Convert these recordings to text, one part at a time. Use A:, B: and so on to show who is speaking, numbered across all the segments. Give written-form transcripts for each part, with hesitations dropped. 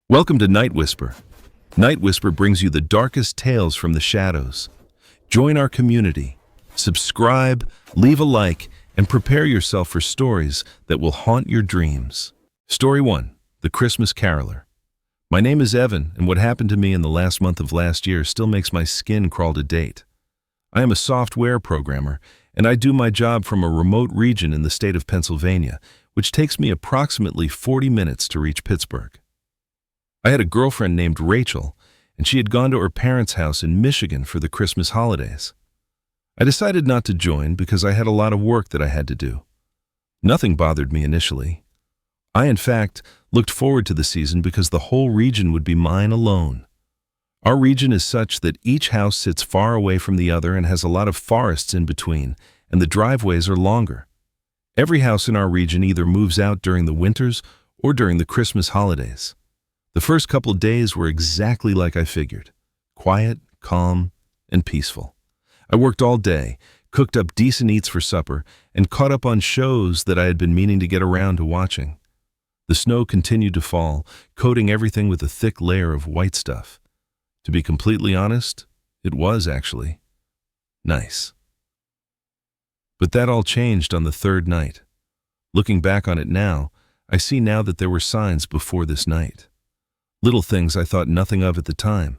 A: Welcome to Nightwhisper. Nightwhisper brings you the darkest tales from the shadows. Join our community. Subscribe, leave a like, and prepare yourself for stories that will haunt your dreams. Story 1. The Christmas Caroler. My name is Evan, and what happened to me in the last month of last year still makes my skin crawl to date. I am a software programmer, and I do my job from a remote region in the state of Pennsylvania, which takes me approximately 40 minutes to reach Pittsburgh. I had a girlfriend named Rachel, and she had gone to her parents' house in Michigan for the Christmas holidays. I decided not to join because I had a lot of work that I had to do. Nothing bothered me initially. I, in fact, looked forward to the season because the whole region would be mine alone. Our region is such that each house sits far away from the other and has a lot of forests in between, and the driveways are longer. Every house in our region either moves out during the winters or during the Christmas holidays. The first couple of days were exactly like I figured. Quiet, calm, and peaceful. I worked all day, cooked up decent eats for supper, and caught up on shows that I had been meaning to get around to watching. The snow continued to fall, coating everything with a thick layer of white stuff. To be completely honest, it was actually nice. But that all changed on the third night. Looking back on it now, I see now that there were signs before this night. Little things I thought nothing of at the time.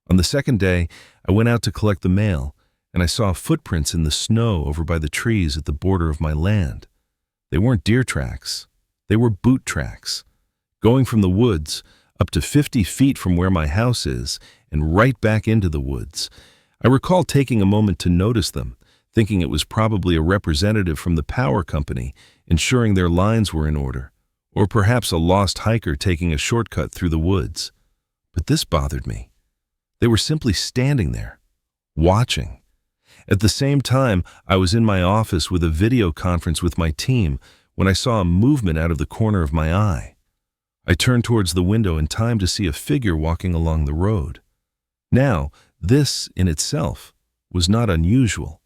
A: On the second day, I went out to collect the mail, and I saw footprints in the snow over by the trees at the border of my land. They weren't deer tracks. They were boot tracks, going from the woods up to 50 feet from where my house is and right back into the woods. I recall taking a moment to notice them, thinking it was probably a representative from the power company, ensuring their lines were in order, or perhaps a lost hiker taking a shortcut through the woods. But this bothered me. They were simply standing there, watching. At the same time, I was in my office with a video conference with my team when I saw a movement out of the corner of my eye. I turned towards the window in time to see a figure walking along the road. Now, this in itself was not unusual,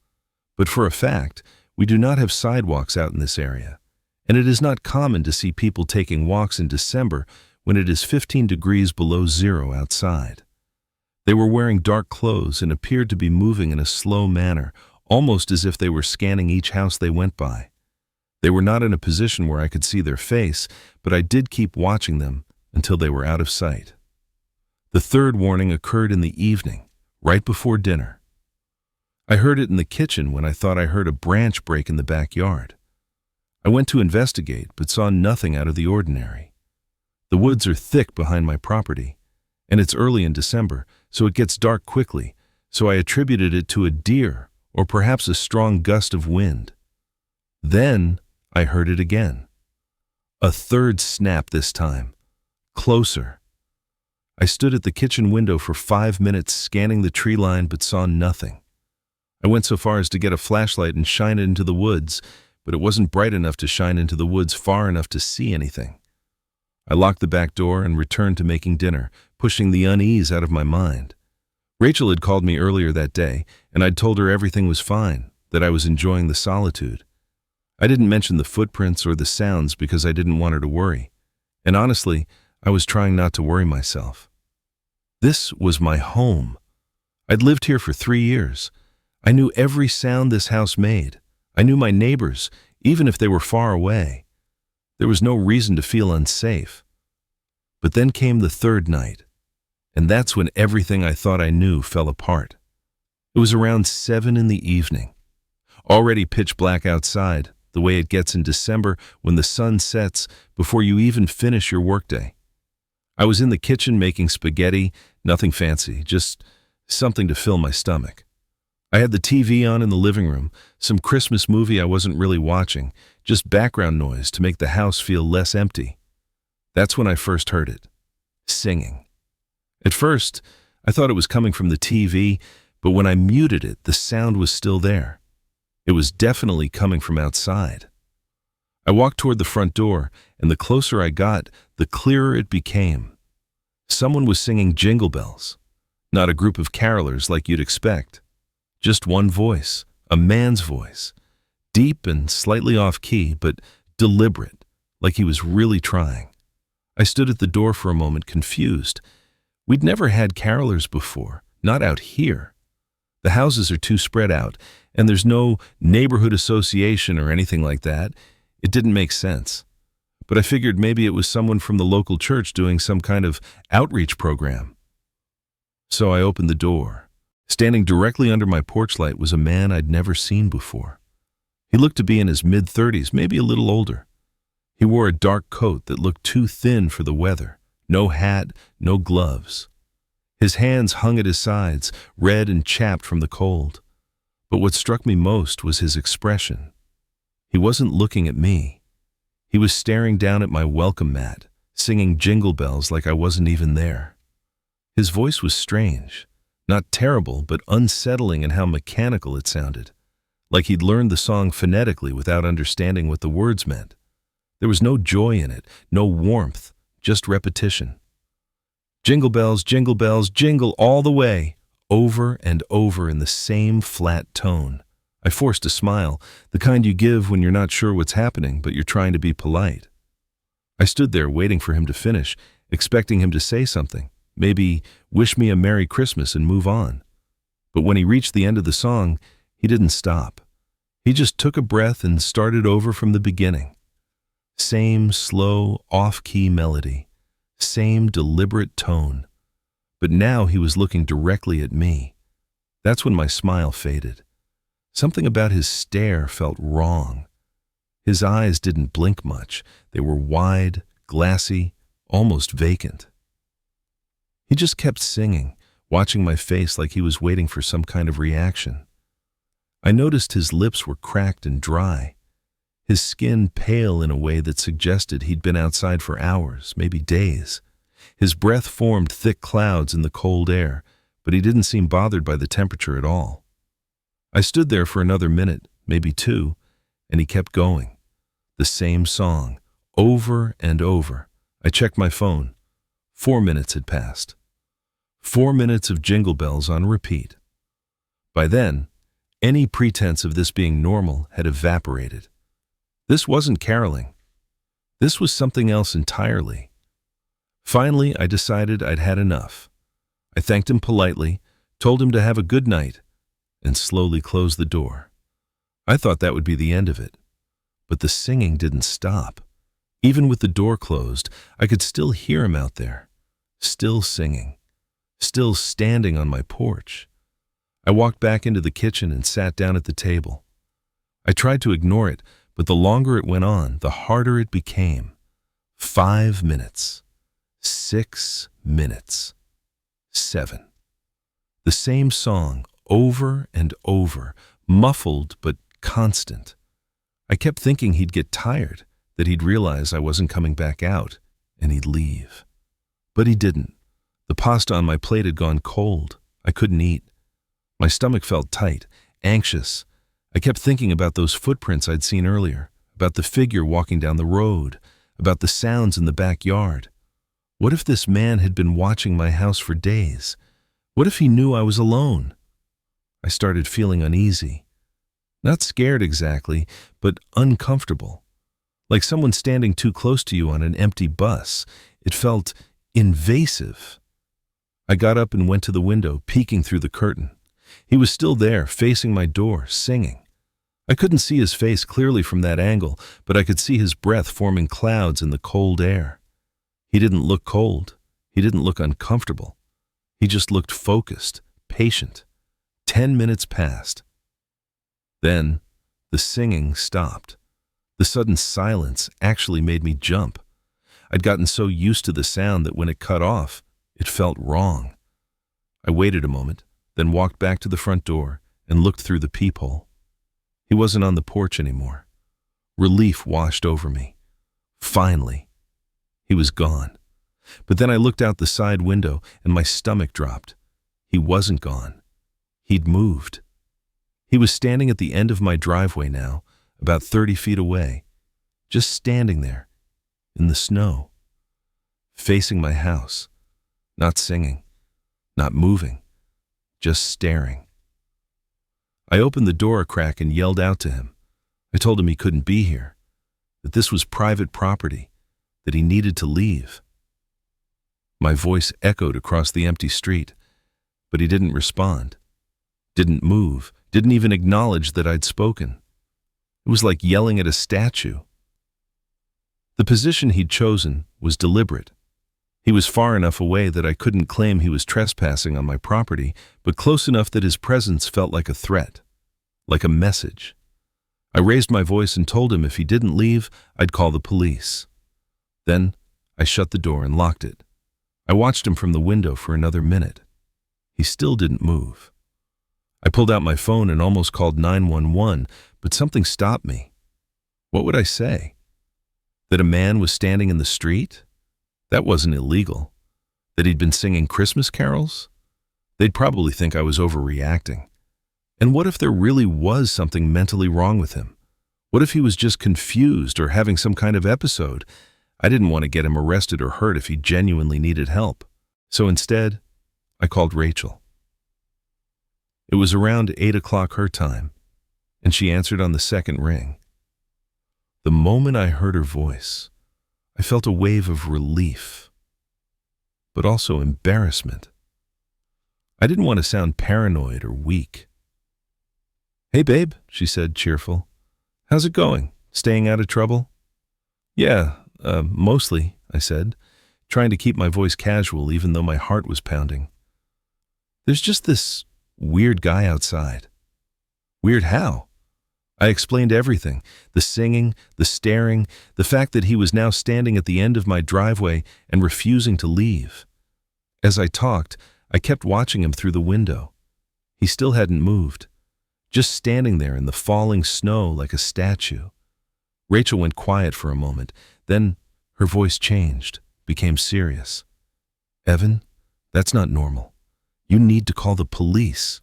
A: but for a fact, we do not have sidewalks out in this area. And it is not common to see people taking walks in December when it is 15 degrees below zero outside. They were wearing dark clothes and appeared to be moving in a slow manner, almost as if they were scanning each house they went by. They were not in a position where I could see their face, but I did keep watching them until they were out of sight. The third warning occurred in the evening, right before dinner. I heard it in the kitchen when I thought I heard a branch break in the backyard. I went to investigate, but saw nothing out of the ordinary. The woods are thick behind my property, and it's early in December, so it gets dark quickly, so I attributed it to a deer or perhaps a strong gust of wind. Then I heard it again. A third snap this time. Closer. I stood at the kitchen window for 5 minutes scanning the tree line but saw nothing. I went so far as to get a flashlight and shine it into the woods, but it wasn't bright enough to shine into the woods far enough to see anything. I locked the back door and returned to making dinner, pushing the unease out of my mind. Rachel had called me earlier that day, and I'd told her everything was fine, that I was enjoying the solitude. I didn't mention the footprints or the sounds because I didn't want her to worry. And honestly, I was trying not to worry myself. This was my home. I'd lived here for 3 years. I knew every sound this house made. I knew my neighbors, even if they were far away. There was no reason to feel unsafe. But then came the third night, and that's when everything I thought I knew fell apart. It was around 7 in the evening. Already pitch black outside, the way it gets in December when the sun sets before you even finish your workday. I was in the kitchen making spaghetti, nothing fancy, just something to fill my stomach. I had the TV on in the living room, some Christmas movie I wasn't really watching, just background noise to make the house feel less empty. That's when I first heard it. Singing. At first, I thought it was coming from the TV, but when I muted it, the sound was still there. It was definitely coming from outside. I walked toward the front door, and the closer I got, the clearer it became. Someone was singing Jingle Bells. Not a group of carolers like you'd expect. Just one voice, a man's voice, deep and slightly off-key, but deliberate, like he was really trying. I stood at the door for a moment, confused. We'd never had carolers before, not out here. The houses are too spread out, and there's no neighborhood association or anything like that. It didn't make sense. But I figured maybe it was someone from the local church doing some kind of outreach program. So I opened the door. Standing directly under my porch light was a man I'd never seen before. He looked to be in his mid-30s, maybe a little older. He wore a dark coat that looked too thin for the weather, no hat, no gloves. His hands hung at his sides, red and chapped from the cold. But what struck me most was his expression. He wasn't looking at me. He was staring down at my welcome mat, singing Jingle Bells like I wasn't even there. His voice was strange, not terrible, but unsettling in how mechanical it sounded, like he'd learned the song phonetically without understanding what the words meant. There was no joy in it, no warmth, just repetition. Jingle bells, jingle all the way, over and over in the same flat tone. I forced a smile, the kind you give when you're not sure what's happening, but you're trying to be polite. I stood there waiting for him to finish, expecting him to say something, maybe wish me a Merry Christmas and move on. But when he reached the end of the song, he didn't stop. He just took a breath and started over from the beginning. Same slow, off-key melody, same deliberate tone. But now he was looking directly at me. That's when my smile faded. Something about his stare felt wrong. His eyes didn't blink much. They were wide, glassy, almost vacant. He just kept singing, watching my face like he was waiting for some kind of reaction. I noticed his lips were cracked and dry, his skin pale in a way that suggested he'd been outside for hours, maybe days. His breath formed thick clouds in the cold air, but he didn't seem bothered by the temperature at all. I stood there for another minute, maybe two, and he kept going. The same song, over and over. I checked my phone. 4 minutes had passed. 4 minutes of Jingle Bells on repeat. By then, any pretense of this being normal had evaporated. This wasn't caroling. This was something else entirely. Finally, I decided I'd had enough. I thanked him politely, told him to have a good night, and slowly closed the door. I thought that would be the end of it. But the singing didn't stop. Even with the door closed, I could still hear him out there, still singing, still standing on my porch. I walked back into the kitchen and sat down at the table. I tried to ignore it, but the longer it went on, the harder it became. 5 minutes. 6 minutes. 7. The same song, over and over, muffled but constant. I kept thinking he'd get tired, that he'd realize I wasn't coming back out, and he'd leave. But he didn't. The pasta on my plate had gone cold. I couldn't eat. My stomach felt tight, anxious. I kept thinking about those footprints I'd seen earlier, about the figure walking down the road, about the sounds in the backyard. What if this man had been watching my house for days? What if he knew I was alone? I started feeling uneasy. Not scared exactly, but uncomfortable. Like someone standing too close to you on an empty bus. It felt invasive. I got up and went to the window, peeking through the curtain. He was still there, facing my door, singing. I couldn't see his face clearly from that angle, but I could see his breath forming clouds in the cold air. He didn't look cold. He didn't look uncomfortable. He just looked focused, patient. 10 minutes passed. Then, the singing stopped. The sudden silence actually made me jump. I'd gotten so used to the sound that when it cut off, it felt wrong. I waited a moment, then walked back to the front door and looked through the peephole. He wasn't on the porch anymore. Relief washed over me. Finally, he was gone. But then I looked out the side window and my stomach dropped. He wasn't gone. He'd moved. He was standing at the end of my driveway now, about 30 feet away, just standing there, in the snow, facing my house, not singing, not moving, just staring. I opened the door a crack and yelled out to him. I told him he couldn't be here, that this was private property, that he needed to leave. My voice echoed across the empty street, but he didn't respond, didn't move, didn't even acknowledge that I'd spoken. It was like yelling at a statue. The position he'd chosen was deliberate. He was far enough away that I couldn't claim he was trespassing on my property, but close enough that his presence felt like a threat, like a message. I raised my voice and told him if he didn't leave, I'd call the police. Then I shut the door and locked it. I watched him from the window for another minute. He still didn't move. I pulled out my phone and almost called 911, but something stopped me. What would I say? That a man was standing in the street? That wasn't illegal. That he'd been singing Christmas carols? They'd probably think I was overreacting. And what if there really was something mentally wrong with him? What if he was just confused or having some kind of episode? I didn't want to get him arrested or hurt if he genuinely needed help. So instead, I called Rachel. It was around 8 o'clock her time, and she answered on the second ring. The moment I heard her voice, I felt a wave of relief, but also embarrassment. I didn't want to sound paranoid or weak. "Hey, babe," she said, cheerful. "How's it going? Staying out of trouble?" "Yeah, mostly," I said, trying to keep my voice casual even though my heart was pounding. "There's just this weird guy outside." "Weird how?" I explained everything, the singing, the staring, the fact that he was now standing at the end of my driveway and refusing to leave. As I talked, I kept watching him through the window. He still hadn't moved, just standing there in the falling snow like a statue. Rachel went quiet for a moment, then her voice changed, became serious. "Evan, that's not normal. You need to call the police."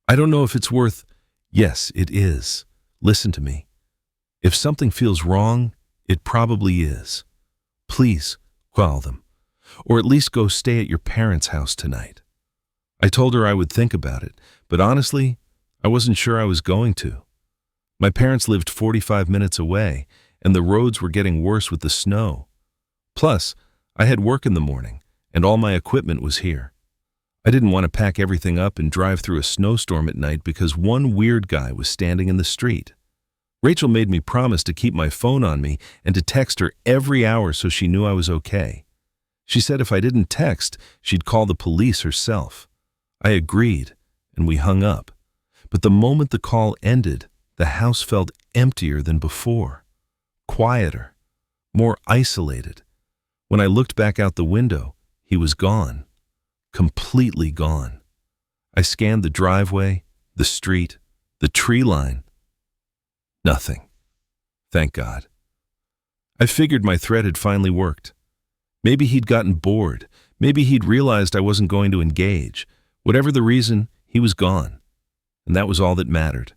A: "I don't know if it's worth—" "Yes, it is. Listen to me. If something feels wrong, it probably is. Please, call them. Or at least go stay at your parents' house tonight." I told her I would think about it, but honestly, I wasn't sure I was going to. My parents lived 45 minutes away, and the roads were getting worse with the snow. Plus, I had work in the morning, and all my equipment was here. I didn't want to pack everything up and drive through a snowstorm at night because one weird guy was standing in the street. Rachel made me promise to keep my phone on me and to text her every hour so she knew I was okay. She said if I didn't text, she'd call the police herself. I agreed, and we hung up. But the moment the call ended, the house felt emptier than before, quieter, more isolated. When I looked back out the window, he was gone. Completely gone. I scanned the driveway, the street, the tree line. Nothing. Thank God. I figured my threat had finally worked. Maybe he'd gotten bored. Maybe he'd realized I wasn't going to engage. Whatever the reason, he was gone. And that was all that mattered.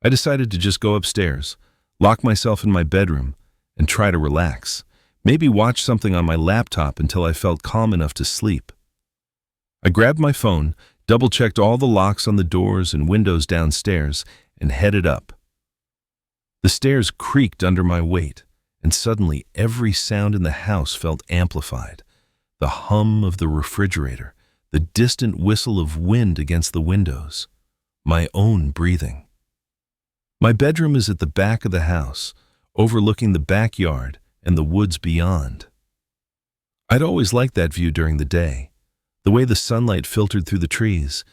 A: I decided to just go upstairs, lock myself in my bedroom, and try to relax. Maybe watch something on my laptop until I felt calm enough to sleep. I grabbed my phone, double-checked all the locks on the doors and windows downstairs, and headed up. The stairs creaked under my weight, and suddenly every sound in the house felt amplified. The hum of the refrigerator, the distant whistle of wind against the windows, my own breathing. My bedroom is at the back of the house, overlooking the backyard and the woods beyond. I'd always liked that view during the day, the way the sunlight filtered through the trees.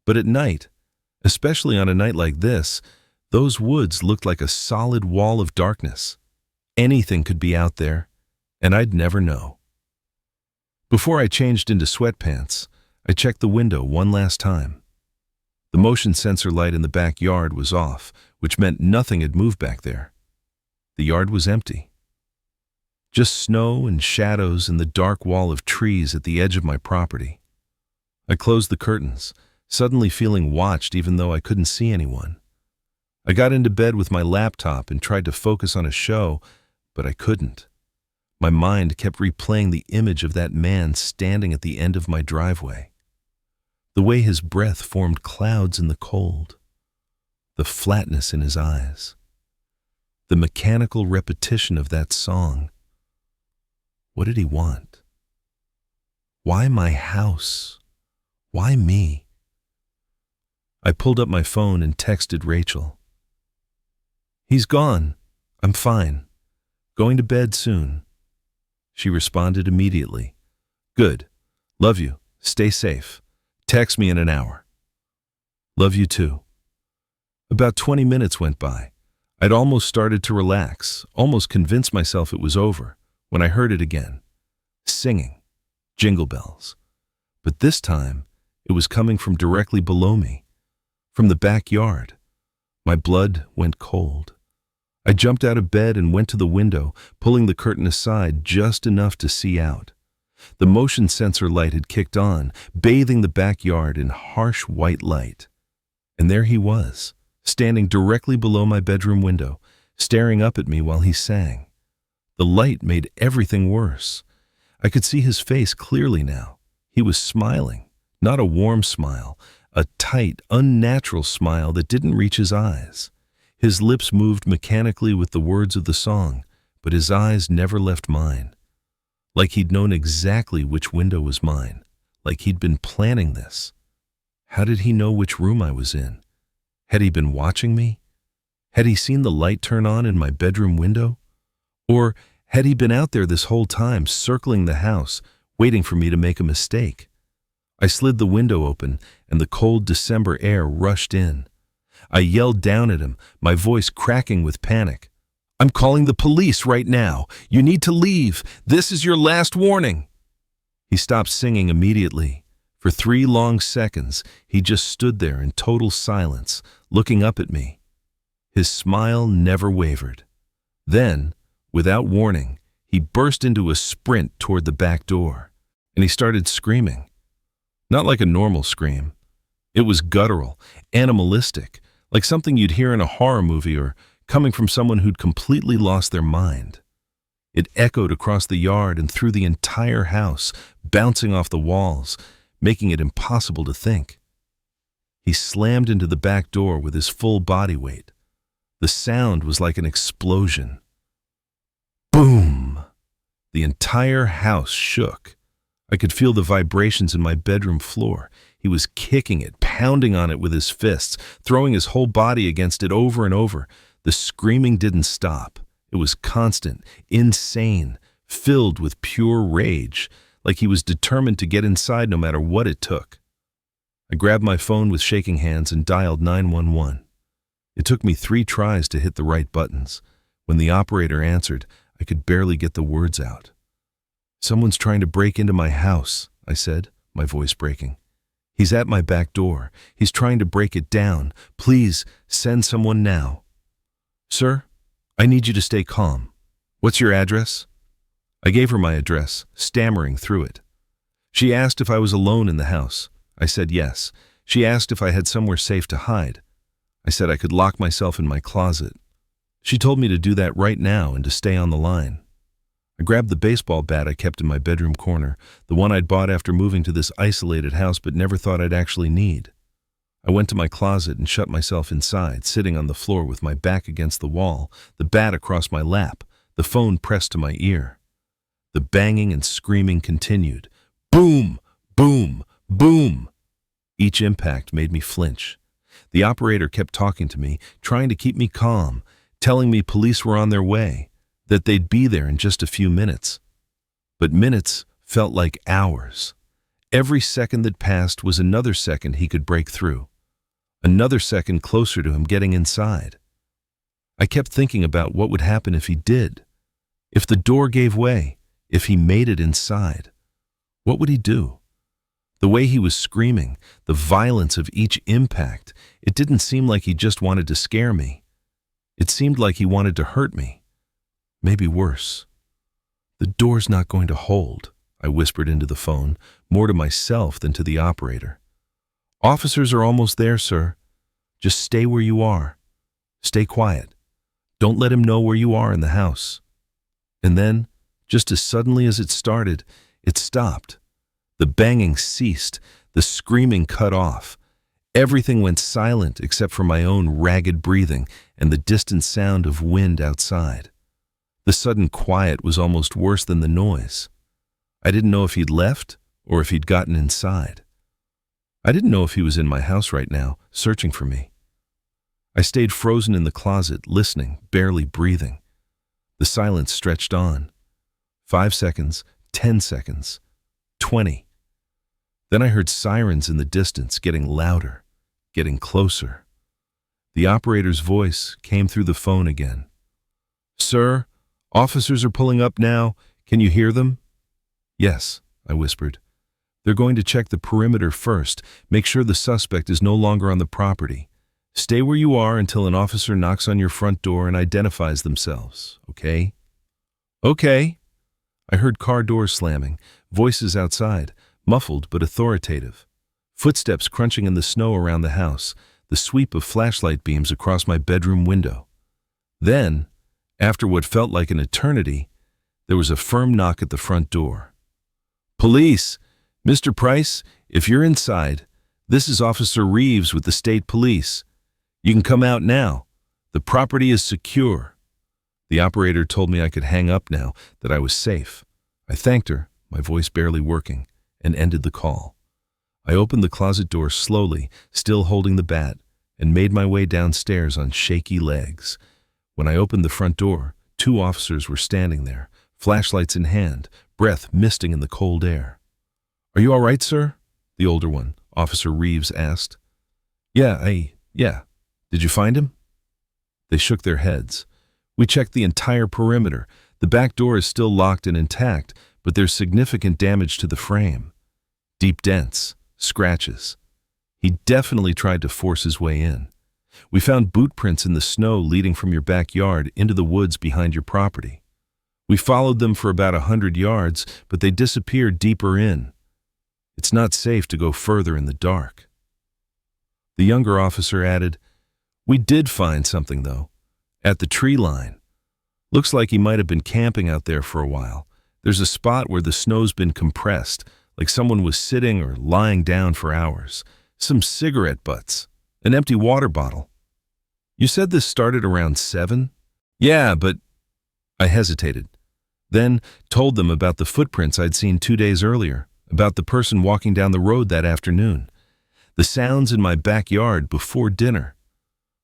A: But at night, especially on a night like this, those woods looked like a solid wall of darkness. Anything could be out there, and I'd never know. Before I changed into sweatpants, I checked the window one last time. The motion sensor light in the backyard was off, which meant nothing had moved back there. The yard was empty. Just snow and shadows and the dark wall of trees at the edge of my property. I closed the curtains, suddenly feeling watched even though I couldn't see anyone. I got into bed with my laptop and tried to focus on a show, but I couldn't. My mind kept replaying the image of that man standing at the end of my driveway. The way his breath formed clouds in the cold. The flatness in his eyes. The mechanical repetition of that song. What did he want? Why my house? Why me? I pulled up my phone and texted Rachel. "He's gone. I'm fine. Going to bed soon." She responded immediately. "Good. Love you. Stay safe. Text me in an hour." "Love you too." About 20 minutes went by. I'd almost started to relax, almost convinced myself it was over, when I heard it again. Singing. Jingle bells. But this time, it was coming from directly below me, from the backyard. My blood went cold. I jumped out of bed and went to the window, pulling the curtain aside just enough to see out. The motion sensor light had kicked on, bathing the backyard in harsh white light. And there he was, standing directly below my bedroom window, staring up at me while he sang. The light made everything worse. I could see his face clearly now. He was smiling, not a warm smile, a tight, unnatural smile that didn't reach his eyes. His lips moved mechanically with the words of the song, but his eyes never left mine. Like he'd known exactly which window was mine, like he'd been planning this. How did he know which room I was in? Had he been watching me? Had he seen the light turn on in my bedroom window? Or had he been out there this whole time, circling the house, waiting for me to make a mistake? I slid the window open, and the cold December air rushed in. I yelled down at him, my voice cracking with panic. "I'm calling the police right now. You need to leave. This is your last warning." He stopped singing immediately. For 3 long seconds, he just stood there in total silence, looking up at me. His smile never wavered. Then, without warning, he burst into a sprint toward the back door, and he started screaming. Not like a normal scream. It was guttural, animalistic, like something you'd hear in a horror movie or coming from someone who'd completely lost their mind. It echoed across the yard and through the entire house, bouncing off the walls, making it impossible to think. He slammed into the back door with his full body weight. The sound was like an explosion. Boom! The entire house shook. I could feel the vibrations in my bedroom floor. He was kicking it, pounding on it with his fists, throwing his whole body against it over and over. The screaming didn't stop. It was constant, insane, filled with pure rage, like he was determined to get inside no matter what it took. I grabbed my phone with shaking hands and dialed 911. It took me 3 tries to hit the right buttons. When the operator answered, I could barely get the words out. "Someone's trying to break into my house," I said, my voice breaking. "He's at my back door. He's trying to break it down. Please, send someone now." "Sir, I need you to stay calm. What's your address?" I gave her my address, stammering through it. She asked if I was alone in the house. I said yes. She asked if I had somewhere safe to hide. I said I could lock myself in my closet. She told me to do that right now and to stay on the line. I grabbed the baseball bat I kept in my bedroom corner, the one I'd bought after moving to this isolated house but never thought I'd actually need. I went to my closet and shut myself inside, sitting on the floor with my back against the wall, the bat across my lap, the phone pressed to my ear. The banging and screaming continued. Boom! Boom! Boom! Each impact made me flinch. The operator kept talking to me, trying to keep me calm, telling me police were on their way, that they'd be there in just a few minutes. But minutes felt like hours. Every second that passed was another second he could break through, another second closer to him getting inside. I kept thinking about what would happen if he did, if the door gave way, if he made it inside. What would he do? The way he was screaming, the violence of each impact, it didn't seem like he just wanted to scare me. It seemed like he wanted to hurt me. Maybe worse. "The door's not going to hold," I whispered into the phone, more to myself than to the operator. "Officers are almost there, sir. Just stay where you are. Stay quiet. Don't let him know where you are in the house." And then, just as suddenly as it started, it stopped. The banging ceased, the screaming cut off. Everything went silent except for my own ragged breathing and the distant sound of wind outside. The sudden quiet was almost worse than the noise. I didn't know if he'd left or if he'd gotten inside. I didn't know if he was in my house right now, searching for me. I stayed frozen in the closet, listening, barely breathing. The silence stretched on. 5 seconds, 10 seconds, 20. Then I heard sirens in the distance, getting louder, getting closer. The operator's voice came through the phone again. "Sir, officers are pulling up now. Can you hear them?" "Yes," I whispered. "They're going to check the perimeter first, make sure the suspect is no longer on the property. Stay where you are until an officer knocks on your front door and identifies themselves, okay?" "Okay." I heard car doors slamming, voices outside, muffled but authoritative. Footsteps crunching in the snow around the house, the sweep of flashlight beams across my bedroom window. Then, after what felt like an eternity, there was a firm knock at the front door. "Police! Mr. Price, if you're inside, this is Officer Reeves with the state police. You can come out now. The property is secure." The operator told me I could hang up now, that I was safe. I thanked her, my voice barely working, and ended the call. I opened the closet door slowly, still holding the bat, and made my way downstairs on shaky legs. When I opened the front door, 2 officers were standing there, flashlights in hand, breath misting in the cold air. "Are you all right, sir?" the older one, Officer Reeves, asked. Yeah. Did you find him?" They shook their heads. "We checked the entire perimeter. The back door is still locked and intact, but there's significant damage to the frame. Deep dents, scratches. He definitely tried to force his way in. We found boot prints in the snow leading from your backyard into the woods behind your property. We followed them for about 100 yards, but they disappeared deeper in. It's not safe to go further in the dark." The younger officer added, "We did find something, though, at the tree line. Looks like he might have been camping out there for a while. There's a spot where the snow's been compressed, like someone was sitting or lying down for hours. Some cigarette butts, an empty water bottle." "You said this started around 7? "Yeah, but—" I hesitated, then told them about the footprints I'd seen 2 days earlier, about the person walking down the road that afternoon, the sounds in my backyard before dinner.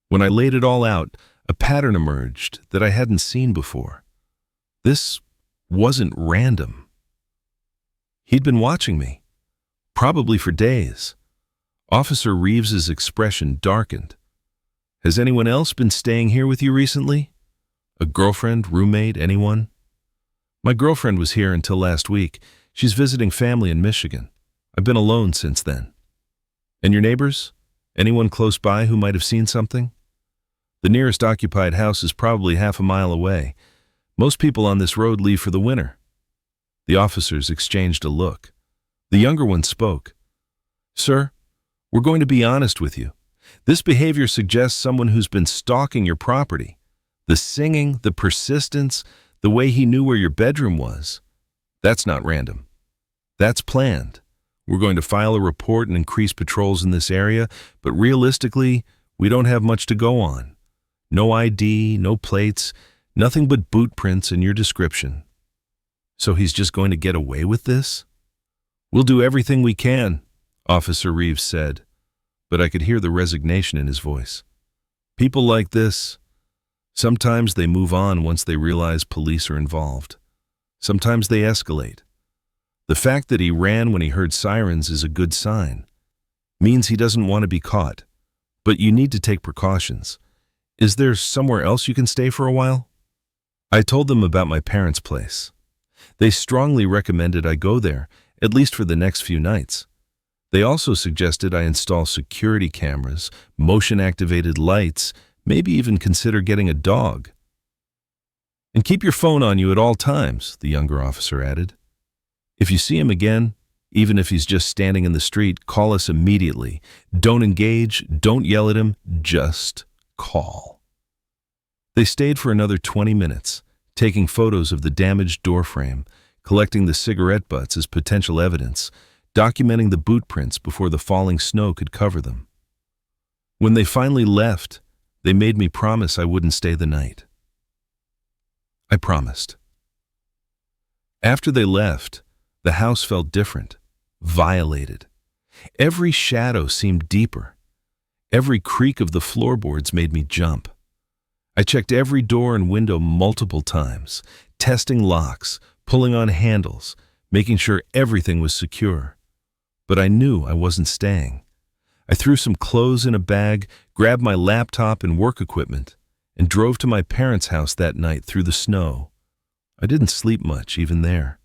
A: When I laid it all out, a pattern emerged that I hadn't seen before. This wasn't random. He'd been watching me, probably for days. Officer Reeves's expression darkened. "Has anyone else been staying here with you recently? A girlfriend, roommate, anyone?" "My girlfriend was here until last week. She's visiting family in Michigan. I've been alone since then." "And your neighbors? Anyone close by who might have seen something?" "The nearest occupied house is probably half a mile away. Most people on this road leave for the winter." The officers exchanged a look. The younger one spoke. "Sir, we're going to be honest with you. This behavior suggests someone who's been stalking your property. The singing, the persistence, the way he knew where your bedroom was. That's not random. That's planned. We're going to file a report and increase patrols in this area, but realistically, we don't have much to go on. No ID, no plates, nothing but boot prints and your description. So he's just going to get away with this?" "We'll do everything we can," Officer Reeves said, but I could hear the resignation in his voice. "People like this, sometimes they move on once they realize police are involved. Sometimes they escalate. The fact that he ran when he heard sirens is a good sign. Means he doesn't want to be caught. But you need to take precautions. Is there somewhere else you can stay for a while?" I told them about my parents' place. They strongly recommended I go there, at least for the next few nights. They also suggested I install security cameras, motion-activated lights, maybe even consider getting a dog. "And keep your phone on you at all times," the younger officer added. "If you see him again, even if he's just standing in the street, call us immediately. Don't engage, don't yell at him, just call." They stayed for another 20 minutes, taking photos of the damaged doorframe, collecting the cigarette butts as potential evidence, documenting the boot prints before the falling snow could cover them. When they finally left, they made me promise I wouldn't stay the night. I promised. After they left, the house felt different, violated. Every shadow seemed deeper. Every creak of the floorboards made me jump. I checked every door and window multiple times, testing locks, pulling on handles, making sure everything was secure. But I knew I wasn't staying. I threw some clothes in a bag, grabbed my laptop and work equipment, and drove to my parents' house that night through the snow. I didn't sleep much, even there.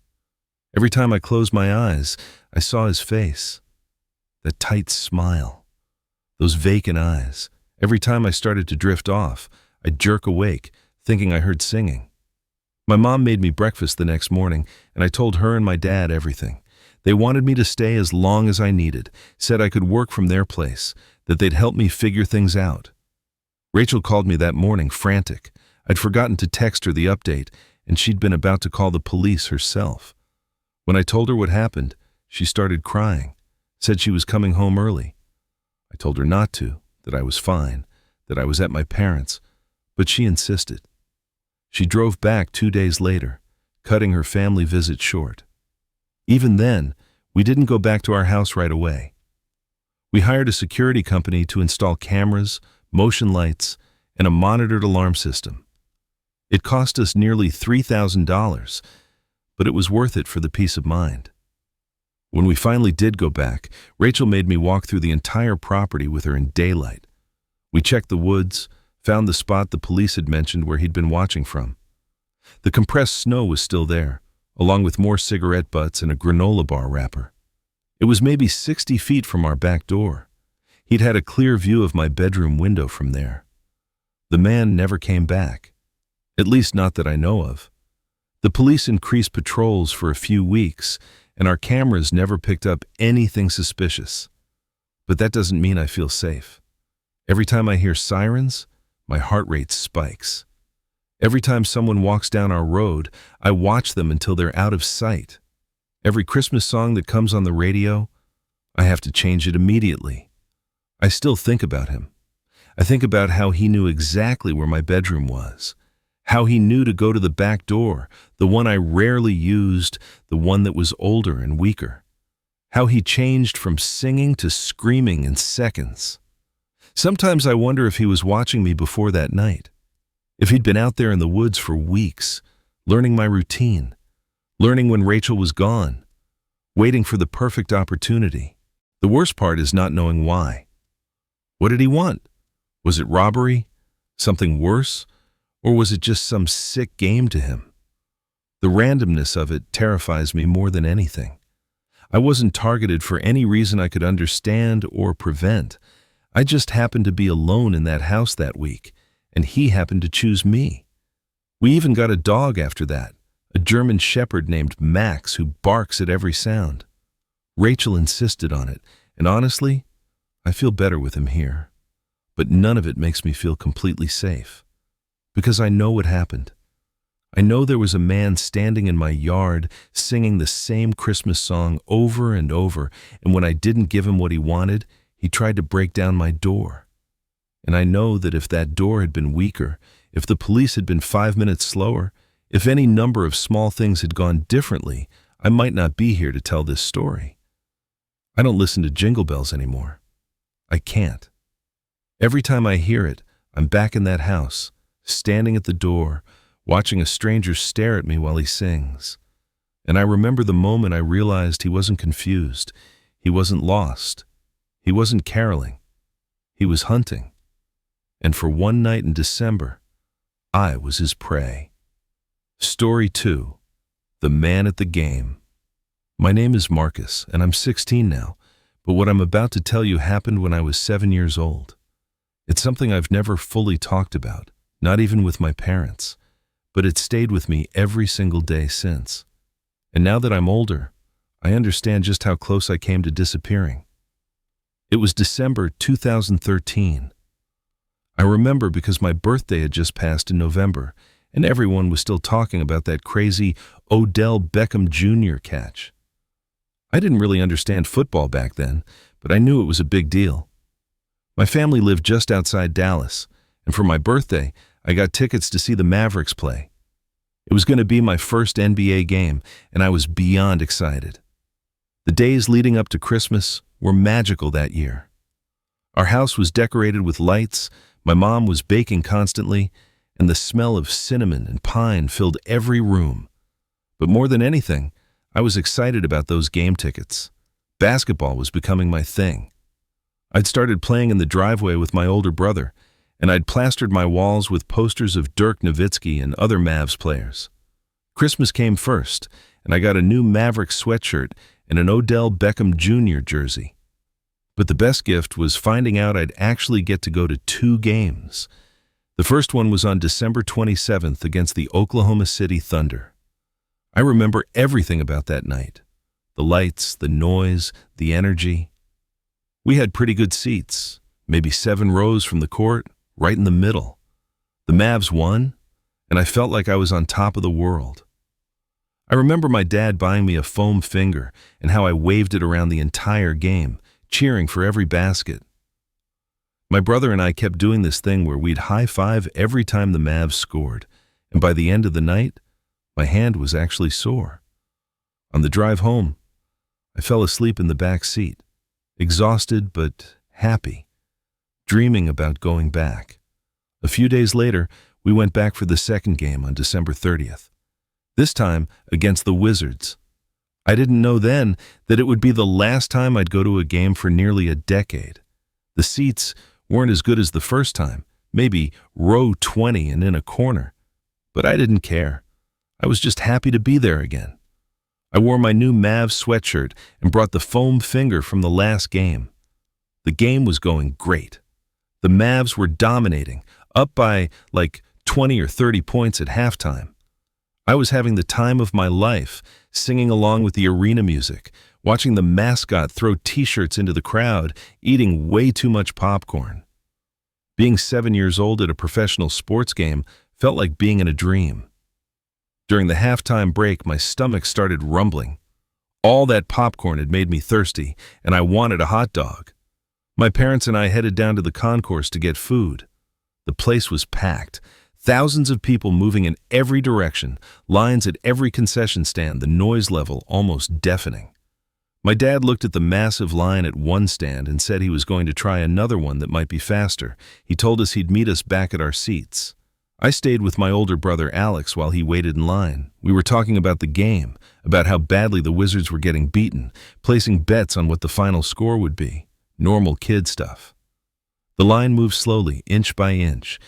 A: Every time I closed my eyes, I saw his face. That tight smile. Those vacant eyes. Every time I started to drift off, I'd jerk awake, thinking I heard singing. My mom made me breakfast the next morning, and I told her and my dad everything. They wanted me to stay as long as I needed, said I could work from their place, that they'd help me figure things out. Rachel called me that morning, frantic. I'd forgotten to text her the update, and she'd been about to call the police herself. When I told her what happened, she started crying, said she was coming home early. I told her not to, that I was fine, that I was at my parents', but she insisted. She drove back 2 days later, cutting her family visit short. Even then, we didn't go back to our house right away. We hired a security company to install cameras, motion lights, and a monitored alarm system. It cost us nearly $3,000, but it was worth it for the peace of mind. When we finally did go back, Rachel made me walk through the entire property with her in daylight. We checked the woods, found the spot the police had mentioned where he'd been watching from. The compressed snow was still there, along with more cigarette butts and a granola bar wrapper. It was maybe 60 feet from our back door. He'd had a clear view of my bedroom window from there. The man never came back, at least not that I know of. The police increased patrols for a few weeks, and our cameras never picked up anything suspicious. But that doesn't mean I feel safe. Every time I hear sirens, my heart rate spikes. Every time someone walks down our road, I watch them until they're out of sight. Every Christmas song that comes on the radio, I have to change it immediately. I still think about him. I think about how he knew exactly where my bedroom was, how he knew to go to the back door, the one I rarely used, the one that was older and weaker, how he changed from singing to screaming in seconds. Sometimes I wonder if he was watching me before that night, if he'd been out there in the woods for weeks, learning my routine, learning when Rachel was gone, waiting for the perfect opportunity. The worst part is not knowing why. What did he want? Was it robbery? Something worse? Or was it just some sick game to him? The randomness of it terrifies me more than anything. I wasn't targeted for any reason I could understand or prevent. I just happened to be alone in that house that week, and he happened to choose me. We even got a dog after that, a German shepherd named Max who barks at every sound. Rachel insisted on it, and honestly, I feel better with him here. But none of it makes me feel completely safe. Because I know what happened. I know there was a man standing in my yard singing the same Christmas song over and over, and when I didn't give him what he wanted, he tried to break down my door. And I know that if that door had been weaker, if the police had been 5 minutes slower, if any number of small things had gone differently, I might not be here to tell this story. I don't listen to Jingle Bells anymore. I can't. Every time I hear it, I'm back in that house, standing at the door, watching a stranger stare at me while he sings. And I remember the moment I realized he wasn't confused, he wasn't lost, he wasn't caroling, he was hunting. And for one night in December, I was his prey. Story 2. The Man at the Game. My name is Marcus, and I'm 16 now, but what I'm about to tell you happened when I was 7 years old. It's something I've never fully talked about, not even with my parents, but it stayed with me every single day since. And now that I'm older, I understand just how close I came to disappearing. It was December 2013. I remember because my birthday had just passed in November, and everyone was still talking about that crazy Odell Beckham Jr. catch. I didn't really understand football back then, but I knew it was a big deal. My family lived just outside Dallas, and for my birthday, I got tickets to see the Mavericks play. It was going to be my first NBA game, and I was beyond excited. The days leading up to Christmas were magical that year. Our house was decorated with lights, my mom was baking constantly, and the smell of cinnamon and pine filled every room. But more than anything, I was excited about those game tickets. Basketball was becoming my thing. I'd started playing in the driveway with my older brother, and I'd plastered my walls with posters of Dirk Nowitzki and other Mavs players. Christmas came first, and I got a new Mavericks sweatshirt and an Odell Beckham Jr. jersey. But the best gift was finding out I'd actually get to go to 2 games. The first one was on December 27th against the Oklahoma City Thunder. I remember everything about that night. The lights, the noise, the energy. We had pretty good seats, maybe 7 rows from the court, right in the middle. The Mavs won, and I felt like I was on top of the world. I remember my dad buying me a foam finger and how I waved it around the entire game, cheering for every basket. My brother and I kept doing this thing where we'd high-five every time the Mavs scored, and by the end of the night, my hand was actually sore. On the drive home, I fell asleep in the back seat, exhausted but happy, dreaming about going back. A few days later, we went back for the second game on December 30th. This time against the Wizards. I didn't know then that it would be the last time I'd go to a game for nearly a decade. The seats weren't as good as the first time, maybe row 20 and in a corner. But I didn't care. I was just happy to be there again. I wore my new Mavs sweatshirt and brought the foam finger from the last game. The game was going great. The Mavs were dominating, up by like 20 or 30 points at halftime. I was having the time of my life, singing along with the arena music, watching the mascot throw t-shirts into the crowd, eating way too much popcorn. Being 7 years old at a professional sports game felt like being in a dream. During the halftime break, my stomach started rumbling. All that popcorn had made me thirsty, and I wanted a hot dog. My parents and I headed down to the concourse to get food. The place was packed. Thousands of people moving in every direction, lines at every concession stand, the noise level almost deafening. My dad looked at the massive line at one stand and said he was going to try another one that might be faster. He told us he'd meet us back at our seats. I stayed with my older brother Alex while he waited in line. We were talking about the game, about how badly the Wizards were getting beaten, placing bets on what the final score would be. Normal kid stuff. The line moved slowly, inch by inch.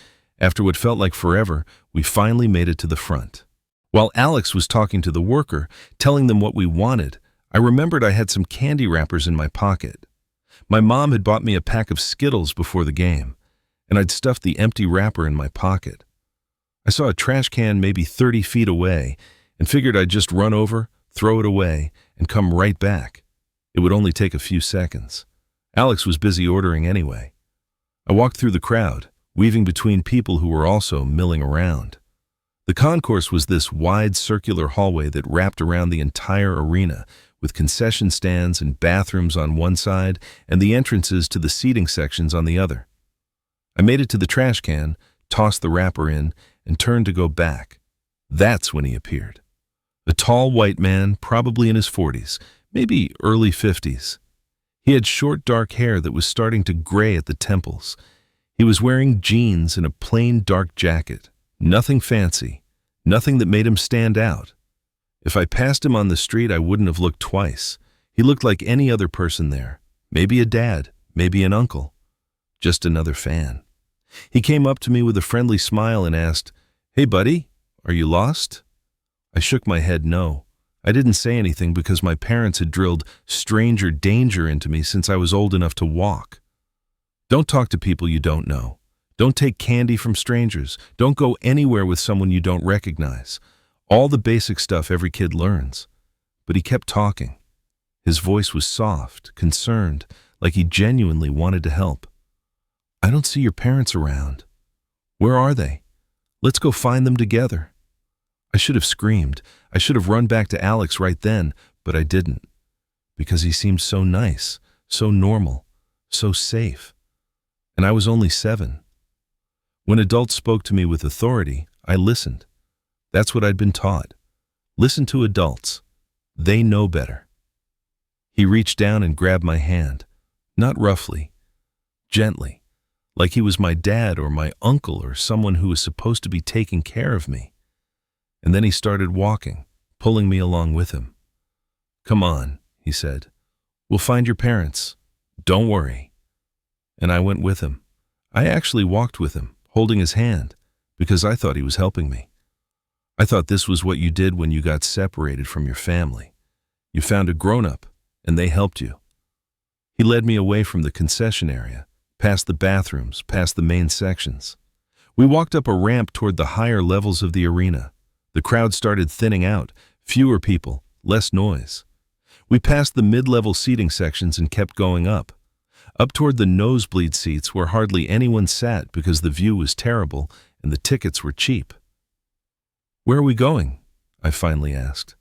A: After what felt like forever, we finally made it to the front. While Alex was talking to the worker, telling them what we wanted, I remembered I had some candy wrappers in my pocket. My mom had bought me a pack of Skittles before the game, and I'd stuffed the empty wrapper in my pocket. I saw a trash can maybe 30 feet away and figured I'd just run over, throw it away, and come right back. It would only take a few seconds. Alex was busy ordering anyway. I walked through the crowd, weaving between people who were also milling around. The concourse was this wide circular hallway that wrapped around the entire arena, with concession stands and bathrooms on one side and the entrances to the seating sections on the other. I made it to the trash can, tossed the wrapper in, and turned to go back. That's when he appeared. A tall white man, probably in his 40s, maybe early 50s. He had short dark hair that was starting to gray at the temples. He was wearing jeans and a plain dark jacket. Nothing fancy, nothing that made him stand out. If I passed him on the street, I wouldn't have looked twice. He looked like any other person there. Maybe a dad, maybe an uncle. Just another fan. He came up to me with a friendly smile and asked, "Hey buddy, are you lost?" I shook my head no. I didn't say anything because my parents had drilled stranger danger into me since I was old enough to walk. Don't talk to people you don't know. Don't take candy from strangers. Don't go anywhere with someone you don't recognize. All the basic stuff every kid learns. But he kept talking. His voice was soft, concerned, like he genuinely wanted to help. "I don't see your parents around. Where are they? Let's go find them together." I should have screamed. I should have run back to Alex right then, but I didn't. Because he seemed so nice, so normal, so safe. And I was only 7. When adults spoke to me with authority, I listened. That's what I'd been taught. Listen to adults. They know better. He reached down and grabbed my hand, not roughly, gently, like he was my dad or my uncle or someone who was supposed to be taking care of me. And then he started walking, pulling me along with him. "Come on," he said. "We'll find your parents. Don't worry." And I went with him. I actually walked with him, holding his hand, because I thought he was helping me. I thought this was what you did when you got separated from your family. You found a grown-up, and they helped you. He led me away from the concession area, past the bathrooms, past the main sections. We walked up a ramp toward the higher levels of the arena. The crowd started thinning out, fewer people, less noise. We passed the mid-level seating sections and kept going up toward the nosebleed seats where hardly anyone sat because the view was terrible and the tickets were cheap. "Where are we going?" I finally asked.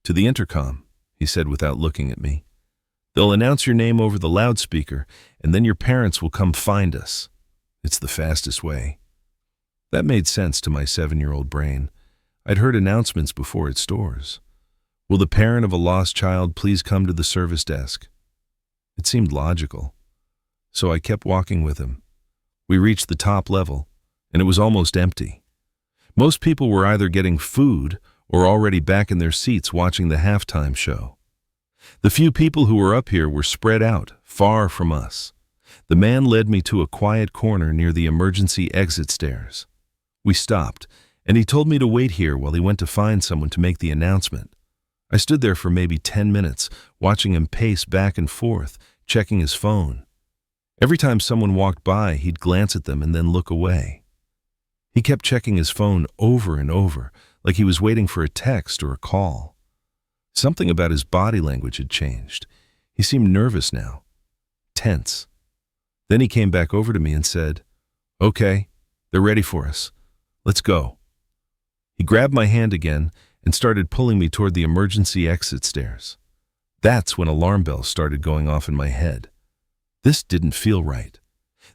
A: "To the intercom," he said without looking at me. "They'll announce your name over the loudspeaker, and then your parents will come find us. It's the fastest way." That made sense to my 7-year-old brain. I'd heard announcements before at stores. "Will the parent of a lost child please come to the service desk?" It seemed logical. So I kept walking with him. We reached the top level, and it was almost empty. Most people were either getting food or already back in their seats watching the halftime show. The few people who were up here were spread out, far from us. The man led me to a quiet corner near the emergency exit stairs. We stopped, and he told me to wait here while he went to find someone to make the announcement. I stood there for maybe 10 minutes, watching him pace back and forth, checking his phone. Every time someone walked by, he'd glance at them and then look away. He kept checking his phone over and over, like he was waiting for a text or a call. Something about his body language had changed. He seemed nervous now, tense. Then he came back over to me and said, "Okay, they're ready for us. Let's go." He grabbed my hand again and started pulling me toward the emergency exit stairs. That's when alarm bells started going off in my head. This didn't feel right.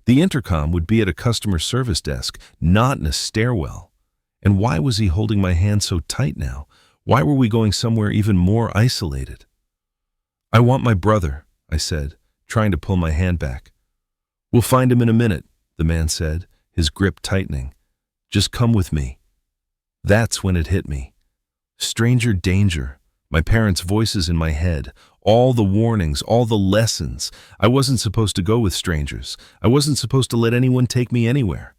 A: The intercom would be at a customer service desk, not in a stairwell. And why was he holding my hand so tight now? Why were we going somewhere even more isolated? "I want my brother," I said, trying to pull my hand back. "We'll find him in a minute," the man said, his grip tightening. "Just come with me." That's when it hit me. Stranger danger, my parents' voices in my head, all the warnings, all the lessons. I wasn't supposed to go with strangers. I wasn't supposed to let anyone take me anywhere.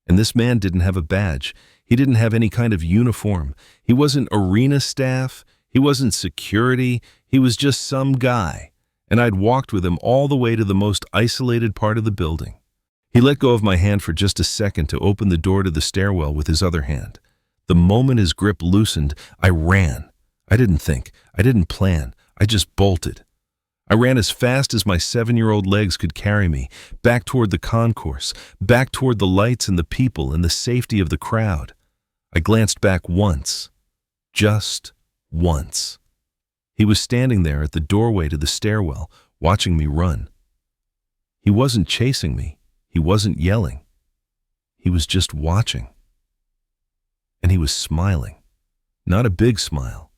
A: And this man didn't have a badge. He didn't have any kind of uniform. He wasn't arena staff. He wasn't security. He was just some guy. And I'd walked with him all the way to the most isolated part of the building. He let go of my hand for just a second to open the door to the stairwell with his other hand. The moment his grip loosened, I ran. I didn't think. I didn't plan. I just bolted. I ran as fast as my 7-year-old legs could carry me, back toward the concourse, back toward the lights and the people and the safety of the crowd. I glanced back once. Just once. He was standing there at the doorway to the stairwell, watching me run. He wasn't chasing me. He wasn't yelling. He was just watching. And he was smiling. Not a big smile,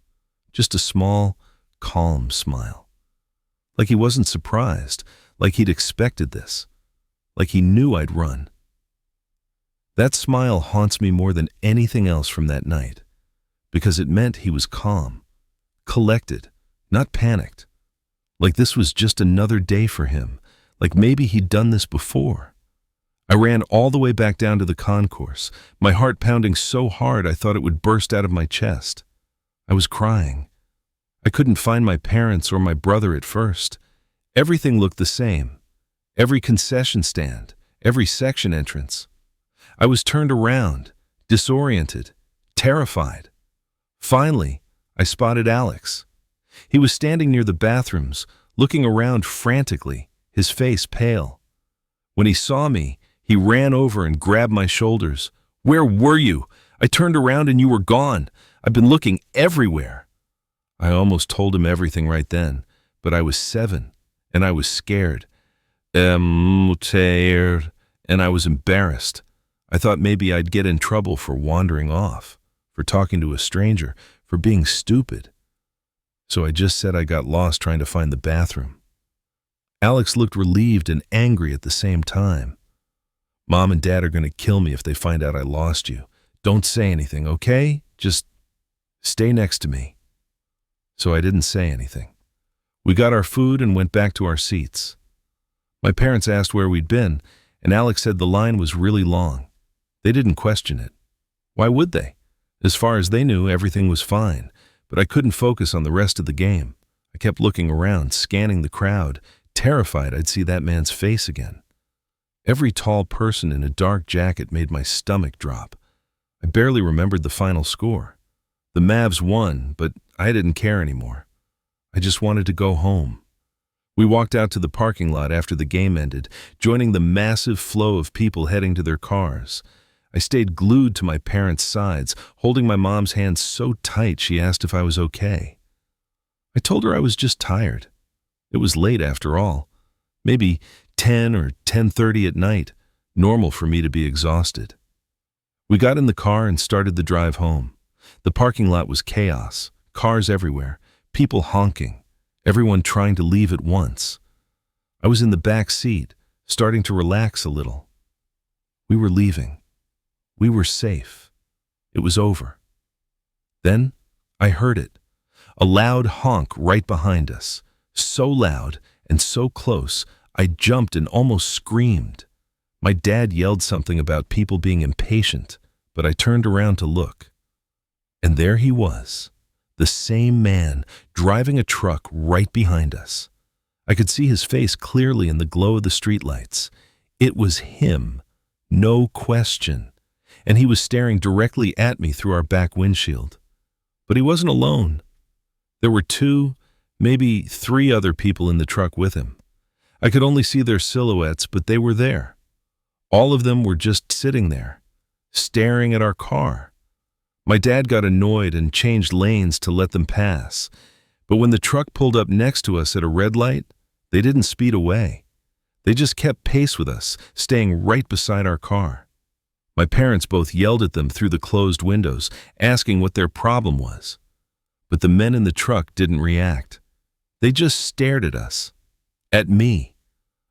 A: just a small, calm smile. Like he wasn't surprised, like he'd expected this, like he knew I'd run. That smile haunts me more than anything else from that night, because it meant he was calm, collected, not panicked. Like this was just another day for him, like maybe he'd done this before. I ran all the way back down to the concourse, my heart pounding so hard I thought it would burst out of my chest. I was crying. I couldn't find my parents or my brother at first. Everything looked the same. Every concession stand, every section entrance. I was turned around, disoriented, terrified. Finally, I spotted Alex. He was standing near the bathrooms, looking around frantically, his face pale. When he saw me, he ran over and grabbed my shoulders. "Where were you? I turned around and you were gone. I've been looking everywhere." I almost told him everything right then, but I was 7, and I was scared. And I was embarrassed. I thought maybe I'd get in trouble for wandering off, for talking to a stranger, for being stupid. So I just said I got lost trying to find the bathroom. Alex looked relieved and angry at the same time. Mom and Dad are going to kill me if they find out I lost you. Don't say anything, okay? Just stay next to me. So I didn't say anything. We got our food and went back to our seats. My parents asked where we'd been, and Alex said the line was really long. They didn't question it. Why would they? As far as they knew, everything was fine, but I couldn't focus on the rest of the game. I kept looking around, scanning the crowd, terrified I'd see that man's face again. Every tall person in a dark jacket made my stomach drop. I barely remembered the final score. The Mavs won, but I didn't care anymore. I just wanted to go home. We walked out to the parking lot after the game ended, joining the massive flow of people heading to their cars. I stayed glued to my parents' sides, holding my mom's hand so tight she asked if I was okay. I told her I was just tired. It was late after all. Maybe 10 or 10:30 at night, normal for me to be exhausted. We got in the car and started the drive home. The parking lot was chaos, cars everywhere, people honking, everyone trying to leave at once. I was in the back seat, starting to relax a little. We were leaving. We were safe. It was over. Then I heard it, a loud honk right behind us, so loud and so close, I jumped and almost screamed. My dad yelled something about people being impatient, but I turned around to look. And there he was, the same man driving a truck right behind us. I could see his face clearly in the glow of the streetlights. It was him, no question, and he was staring directly at me through our back windshield. But he wasn't alone. There were 2, maybe 3 other people in the truck with him. I could only see their silhouettes, but they were there. All of them were just sitting there, staring at our car. My dad got annoyed and changed lanes to let them pass, but when the truck pulled up next to us at a red light, they didn't speed away. They just kept pace with us, staying right beside our car. My parents both yelled at them through the closed windows, asking what their problem was. But the men in the truck didn't react. They just stared at us, at me.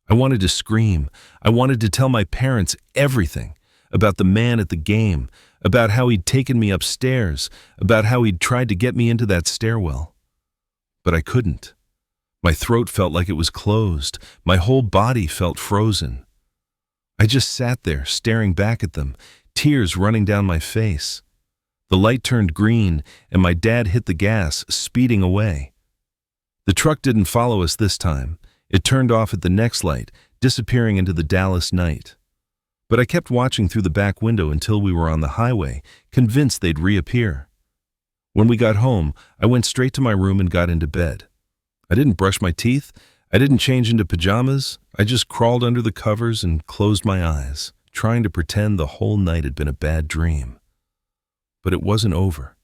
A: I wanted to scream. I wanted to tell my parents everything about the man at the game, about how he'd taken me upstairs, about how he'd tried to get me into that stairwell. But I couldn't. My throat felt like it was closed. My whole body felt frozen. I just sat there, staring back at them, tears running down my face. The light turned green, and my dad hit the gas, speeding away. The truck didn't follow us this time. It turned off at the next light, disappearing into the Dallas night. But I kept watching through the back window until we were on the highway, convinced they'd reappear. When we got home, I went straight to my room and got into bed. I didn't brush my teeth. I didn't change into pajamas. I just crawled under the covers and closed my eyes, trying to pretend the whole night had been a bad dream. But it wasn't over.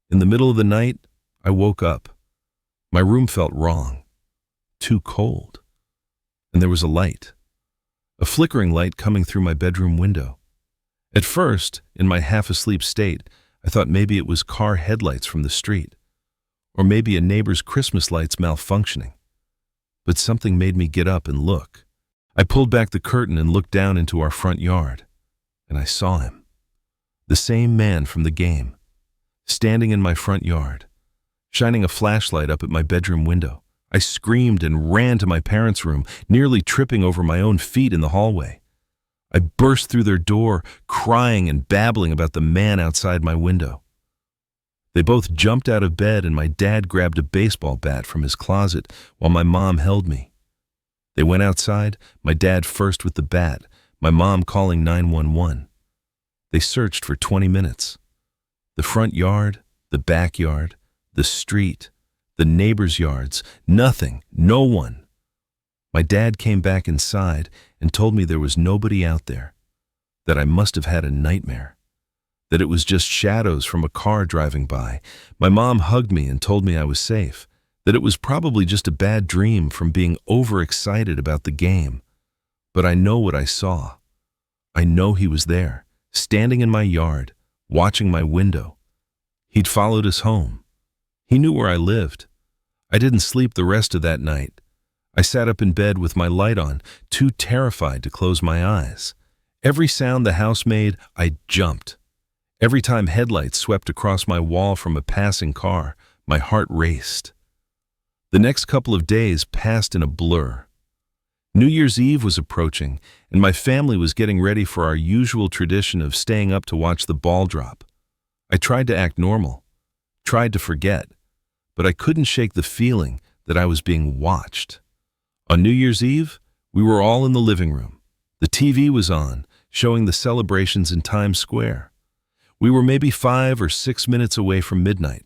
A: In the middle of the night, I woke up. My room felt wrong. Too cold. And there was a light. A flickering light coming through my bedroom window. At first, in my half-asleep state, I thought maybe it was car headlights from the street, or maybe a neighbor's Christmas lights malfunctioning. But something made me get up and look. I pulled back the curtain and looked down into our front yard, and I saw him. The same man from the game, standing in my front yard, shining a flashlight up at my bedroom window. I screamed and ran to my parents' room, nearly tripping over my own feet in the hallway. I burst through their door, crying and babbling about the man outside my window. They both jumped out of bed, and my dad grabbed a baseball bat from his closet while my mom held me. They went outside, my dad first with the bat, my mom calling 911. They searched for 20 minutes. The front yard, the backyard, the street, the neighbors' yards, nothing, no one. My dad came back inside and told me there was nobody out there, that I must have had a nightmare, that it was just shadows from a car driving by. My mom hugged me and told me I was safe, that it was probably just a bad dream from being overexcited about the game. But I know what I saw. I know he was there, standing in my yard, watching my window. He'd followed us home. He knew where I lived. I didn't sleep the rest of that night. I sat up in bed with my light on, too terrified to close my eyes. Every sound the house made, I jumped. Every time headlights swept across my wall from a passing car, my heart raced. The next couple of days passed in a blur. New Year's Eve was approaching, and my family was getting ready for our usual tradition of staying up to watch the ball drop. I tried to act normal, tried to forget, but I couldn't shake the feeling that I was being watched. On New Year's Eve, we were all in the living room. The TV was on, showing the celebrations in Times Square. We were maybe 5 or 6 minutes away from midnight.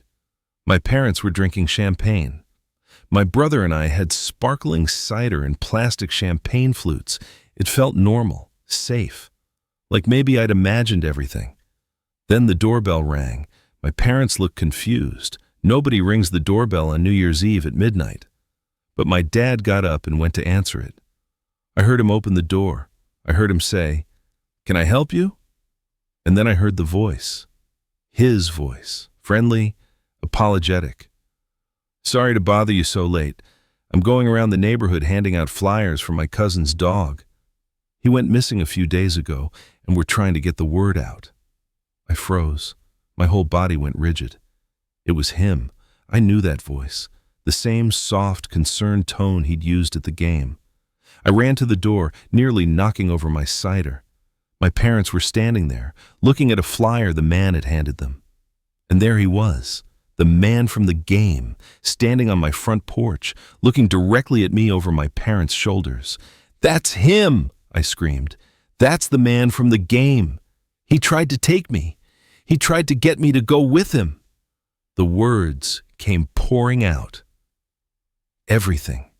A: My parents were drinking champagne. My brother and I had sparkling cider and plastic champagne flutes. It felt normal, safe, like maybe I'd imagined everything. Then the doorbell rang. My parents looked confused. Nobody rings the doorbell on New Year's Eve at midnight. But my dad got up and went to answer it. I heard him open the door. I heard him say, "Can I help you?" And then I heard the voice. His voice, friendly, apologetic. "Sorry to bother you so late. I'm going around the neighborhood handing out flyers for my cousin's dog. He went missing a few days ago, and we're trying to get the word out." I froze. My whole body went rigid. It was him. I knew that voice, the same soft, concerned tone he'd used at the game. I ran to the door, nearly knocking over my cider. My parents were standing there, looking at a flyer the man had handed them. And there he was, the man from the game, standing on my front porch, looking directly at me over my parents' shoulders. "That's him!" I screamed. "That's the man from the game. He tried to take me. He tried to get me to go with him." The words came pouring out. Everything.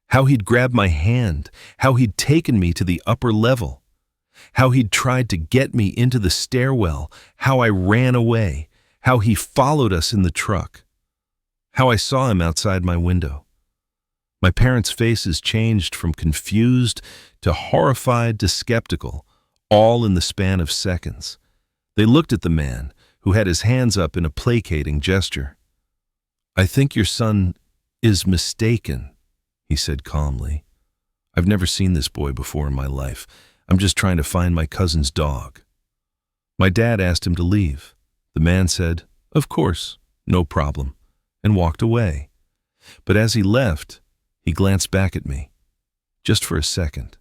A: How he'd grabbed my hand, how he'd taken me to the upper level, how he'd tried to get me into the stairwell, how I ran away, how he followed us in the truck, how I saw him outside my window. My parents' faces changed from confused to horrified to skeptical, all in the span of seconds. They looked at the man, who had his hands up in a placating gesture. "I think your son is mistaken," he said calmly. "I've never seen this boy before in my life. I'm just trying to find my cousin's dog." My dad asked him to leave. The man said, "Of course, no problem," and walked away. But as he left, he glanced back at me, just for a second,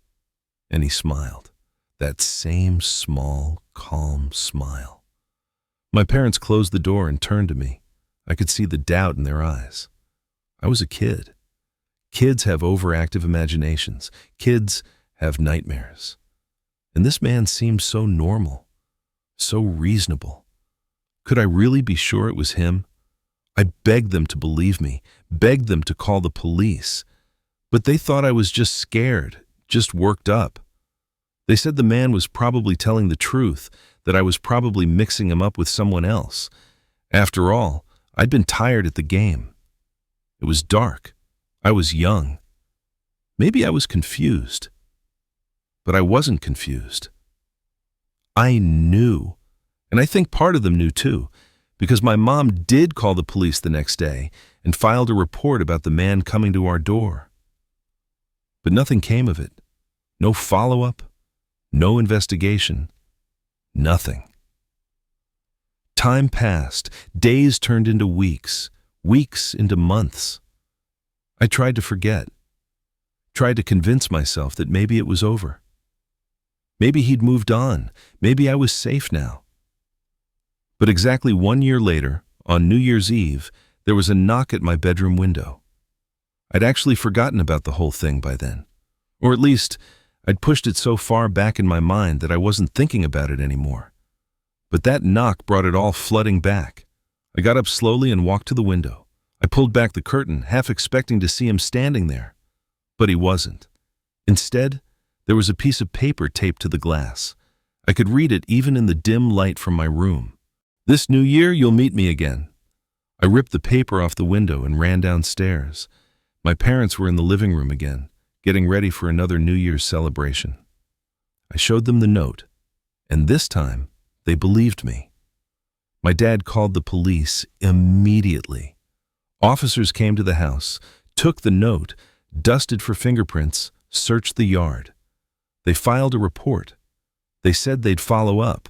A: and he smiled, that same small, calm smile. My parents closed the door and turned to me. I could see the doubt in their eyes. I was a kid. Kids have overactive imaginations. Kids have nightmares. And this man seemed so normal, so reasonable. Could I really be sure it was him? I begged them to believe me, begged them to call the police. But they thought I was just scared, just worked up. They said the man was probably telling the truth, that I was probably mixing him up with someone else. After all, I'd been tired at the game. It was dark. I was young. Maybe I was confused. But I wasn't confused. I knew. And I think part of them knew too, because my mom did call the police the next day and filed a report about the man coming to our door. But nothing came of it. No follow-up, no investigation, nothing. Time passed. Days turned into weeks, weeks into months. I tried to forget, tried to convince myself that maybe it was over. Maybe he'd moved on. Maybe I was safe now. But exactly 1 year later, on New Year's Eve, there was a knock at my bedroom window. I'd actually forgotten about the whole thing by then. Or at least, I'd pushed it so far back in my mind that I wasn't thinking about it anymore. But that knock brought it all flooding back. I got up slowly and walked to the window. I pulled back the curtain, half expecting to see him standing there. But he wasn't. Instead, there was a piece of paper taped to the glass. I could read it even in the dim light from my room. "This new year, you'll meet me again." I ripped the paper off the window and ran downstairs. My parents were in the living room again, getting ready for another New Year's celebration. I showed them the note, and this time, they believed me. My dad called the police immediately. Officers came to the house, took the note, dusted for fingerprints, searched the yard. They filed a report. They said they'd follow up.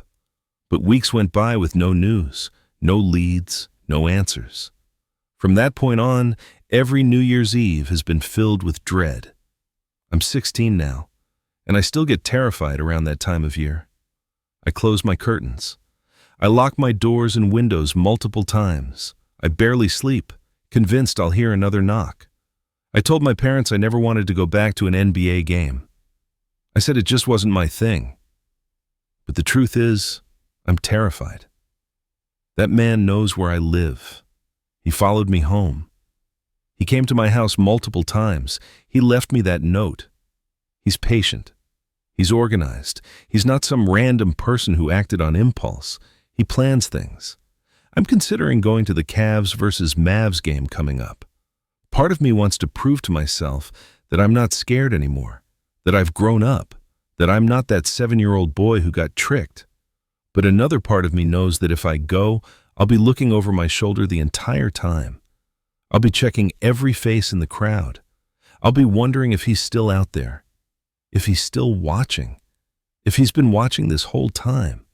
A: But weeks went by with no news, no leads, no answers. From that point on, every New Year's Eve has been filled with dread. I'm 16 now, and I still get terrified around that time of year. I close my curtains. I lock my doors and windows multiple times. I barely sleep, convinced I'll hear another knock. I told my parents I never wanted to go back to an NBA game. I said it just wasn't my thing. But the truth is, I'm terrified. That man knows where I live. He followed me home. He came to my house multiple times. He left me that note. He's patient. He's organized. He's not some random person who acted on impulse. He plans things. I'm considering going to the Cavs versus Mavs game coming up. Part of me wants to prove to myself that I'm not scared anymore, that I've grown up, that I'm not that 7-year-old boy who got tricked. But another part of me knows that if I go, I'll be looking over my shoulder the entire time. I'll be checking every face in the crowd. I'll be wondering if he's still out there, if he's still watching, if he's been watching this whole time.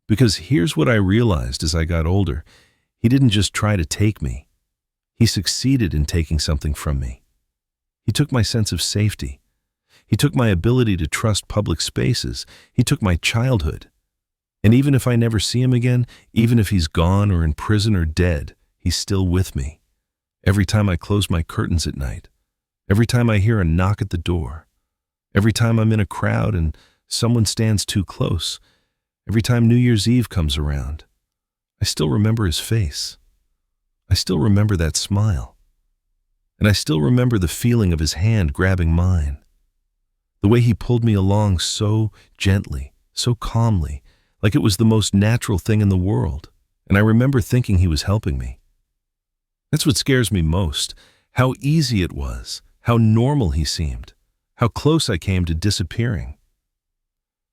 A: Because here's what I realized as I got older. He didn't just try to take me. He succeeded in taking something from me. He took my sense of safety. He took my ability to trust public spaces. He took my childhood. And even if I never see him again, even if he's gone or in prison or dead, he's still with me. Every time I close my curtains at night, every time I hear a knock at the door, every time I'm in a crowd and someone stands too close, every time New Year's Eve comes around, I still remember his face. I still remember that smile. And I still remember the feeling of his hand grabbing mine. The way he pulled me along so gently, so calmly, like it was the most natural thing in the world. And I remember thinking he was helping me. That's what scares me most, how easy it was, how normal he seemed, how close I came to disappearing.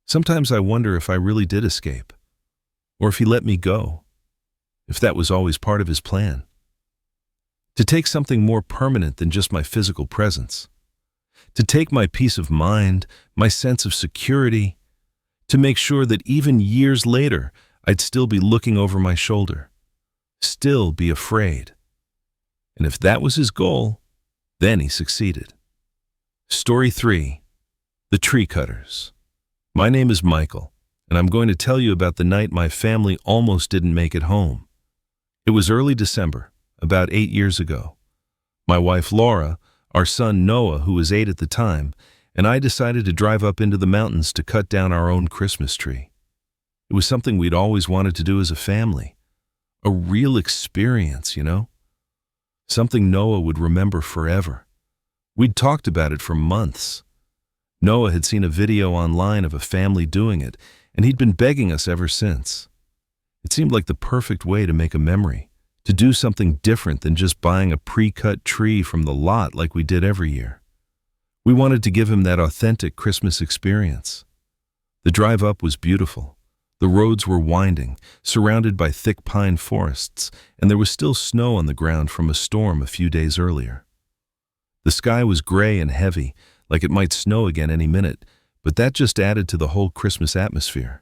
A: Sometimes I wonder if I really did escape, or if he let me go, if that was always part of his plan. To take something more permanent than just my physical presence. To take my peace of mind, my sense of security, to make sure that even years later, I'd still be looking over my shoulder, still be afraid. And if that was his goal, then he succeeded. Story 3. The Tree Cutters. My name is Michael, and I'm going to tell you about the night my family almost didn't make it home. It was early December, about 8 years ago. My wife Laura, our son Noah, who was 8 at the time, and I decided to drive up into the mountains to cut down our own Christmas tree. It was something we'd always wanted to do as a family. A real experience, you know? Something Noah would remember forever. We'd talked about it for months. Noah had seen a video online of a family doing it, and he'd been begging us ever since. It seemed like the perfect way to make a memory, to do something different than just buying a pre-cut tree from the lot like we did every year. We wanted to give him that authentic Christmas experience. The drive up was beautiful. The roads were winding, surrounded by thick pine forests, and there was still snow on the ground from a storm a few days earlier. The sky was gray and heavy, like it might snow again any minute, but that just added to the whole Christmas atmosphere.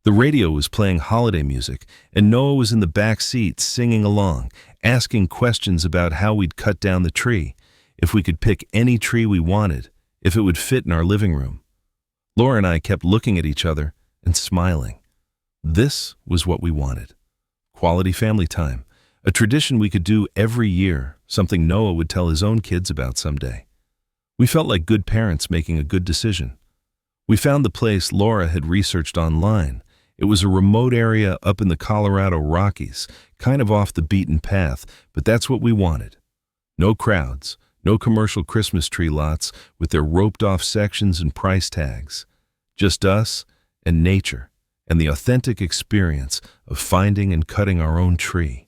A: The radio was playing holiday music, and Noah was in the back seat singing along, asking questions about how we'd cut down the tree, if we could pick any tree we wanted, if it would fit in our living room. Laura and I kept looking at each other and smiling. This was what we wanted. Quality family time, a tradition we could do every year, something Noah would tell his own kids about someday. We felt like good parents making a good decision. We found the place Laura had researched online. It was a remote area up in the Colorado Rockies, kind of off the beaten path, but that's what we wanted. No crowds, no commercial Christmas tree lots with their roped-off sections and price tags. Just us and nature, and the authentic experience of finding and cutting our own tree.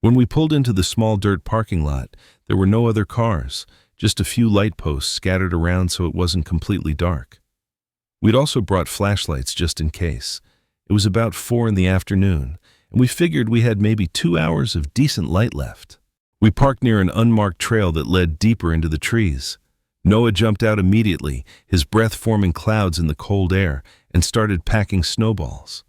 A: When we pulled into the small dirt parking lot, there were no other cars, just a few light posts scattered around so it wasn't completely dark. We'd also brought flashlights just in case. It was about 4 in the afternoon, and we figured we had maybe 2 hours of decent light left. We parked near an unmarked trail that led deeper into the trees. Noah jumped out immediately, his breath forming clouds in the cold air, and started packing snowballs.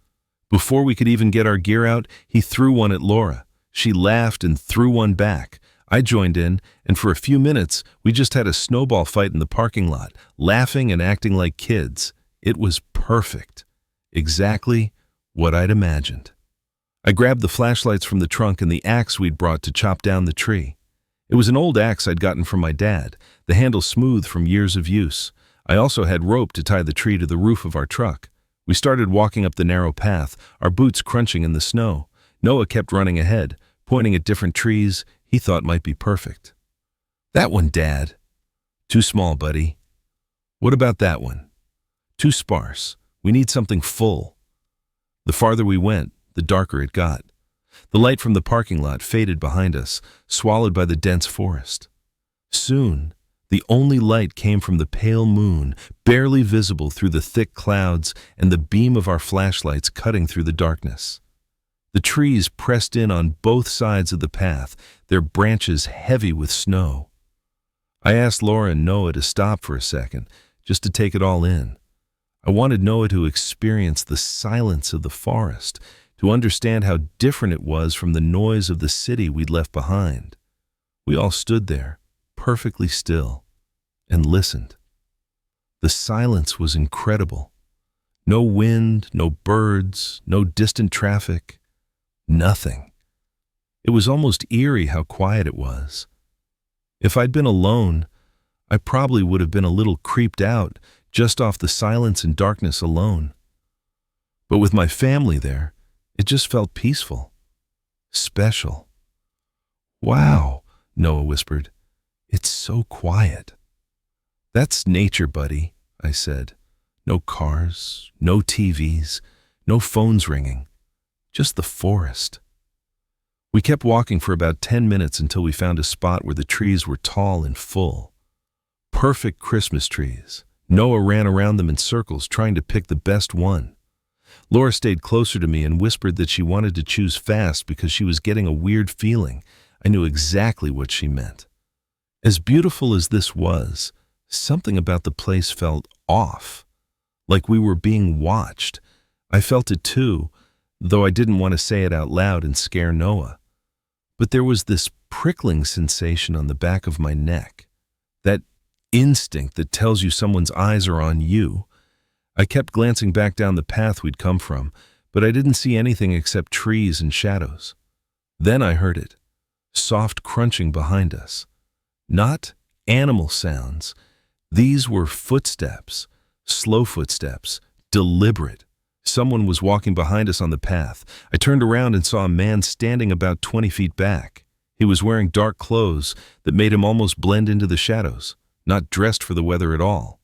A: Before we could even get our gear out, he threw one at Laura. She laughed and threw one back. I joined in, and for a few minutes, we just had a snowball fight in the parking lot, laughing and acting like kids. It was perfect. Exactly what I'd imagined. I grabbed the flashlights from the trunk and the axe we'd brought to chop down the tree. It was an old axe I'd gotten from my dad, the handle smooth from years of use. I also had rope to tie the tree to the roof of our truck. We started walking up the narrow path, our boots crunching in the snow. Noah kept running ahead, pointing at different trees he thought might be perfect. "That one, Dad." "Too small, buddy." "What about that one?" "Too sparse. We need something full." The farther we went, the darker it got. The light from the parking lot faded behind us, swallowed by the dense forest. Soon, the only light came from the pale moon, barely visible through the thick clouds, and the beam of our flashlights cutting through the darkness. The trees pressed in on both sides of the path, their branches heavy with snow. I asked Laura and Noah to stop for a second, just to take it all in. I wanted Noah to experience the silence of the forest, to understand how different it was from the noise of the city we'd left behind. We all stood there, perfectly still, and listened. The silence was incredible. No wind, no birds, no distant traffic, nothing. It was almost eerie how quiet it was. If I'd been alone, I probably would have been a little creeped out just off the silence and darkness alone. But with my family there, it just felt peaceful, special. "Wow," Noah whispered. "It's so quiet." "That's nature, buddy," I said. "No cars, no TVs, no phones ringing, just the forest." We kept walking for about 10 minutes until we found a spot where the trees were tall and full. Perfect Christmas trees. Noah ran around them in circles, trying to pick the best one. Laura stayed closer to me and whispered that she wanted to choose fast because she was getting a weird feeling. I knew exactly what she meant. As beautiful as this was, something about the place felt off, like we were being watched. I felt it too, though I didn't want to say it out loud and scare Noah. But there was this prickling sensation on the back of my neck, that instinct that tells you someone's eyes are on you. I kept glancing back down the path we'd come from, but I didn't see anything except trees and shadows. Then I heard it, soft crunching behind us. Not animal sounds. These were footsteps, slow footsteps, deliberate. Someone was walking behind us on the path. I turned around and saw a man standing about 20 feet back. He was wearing dark clothes that made him almost blend into the shadows, not dressed for the weather at all.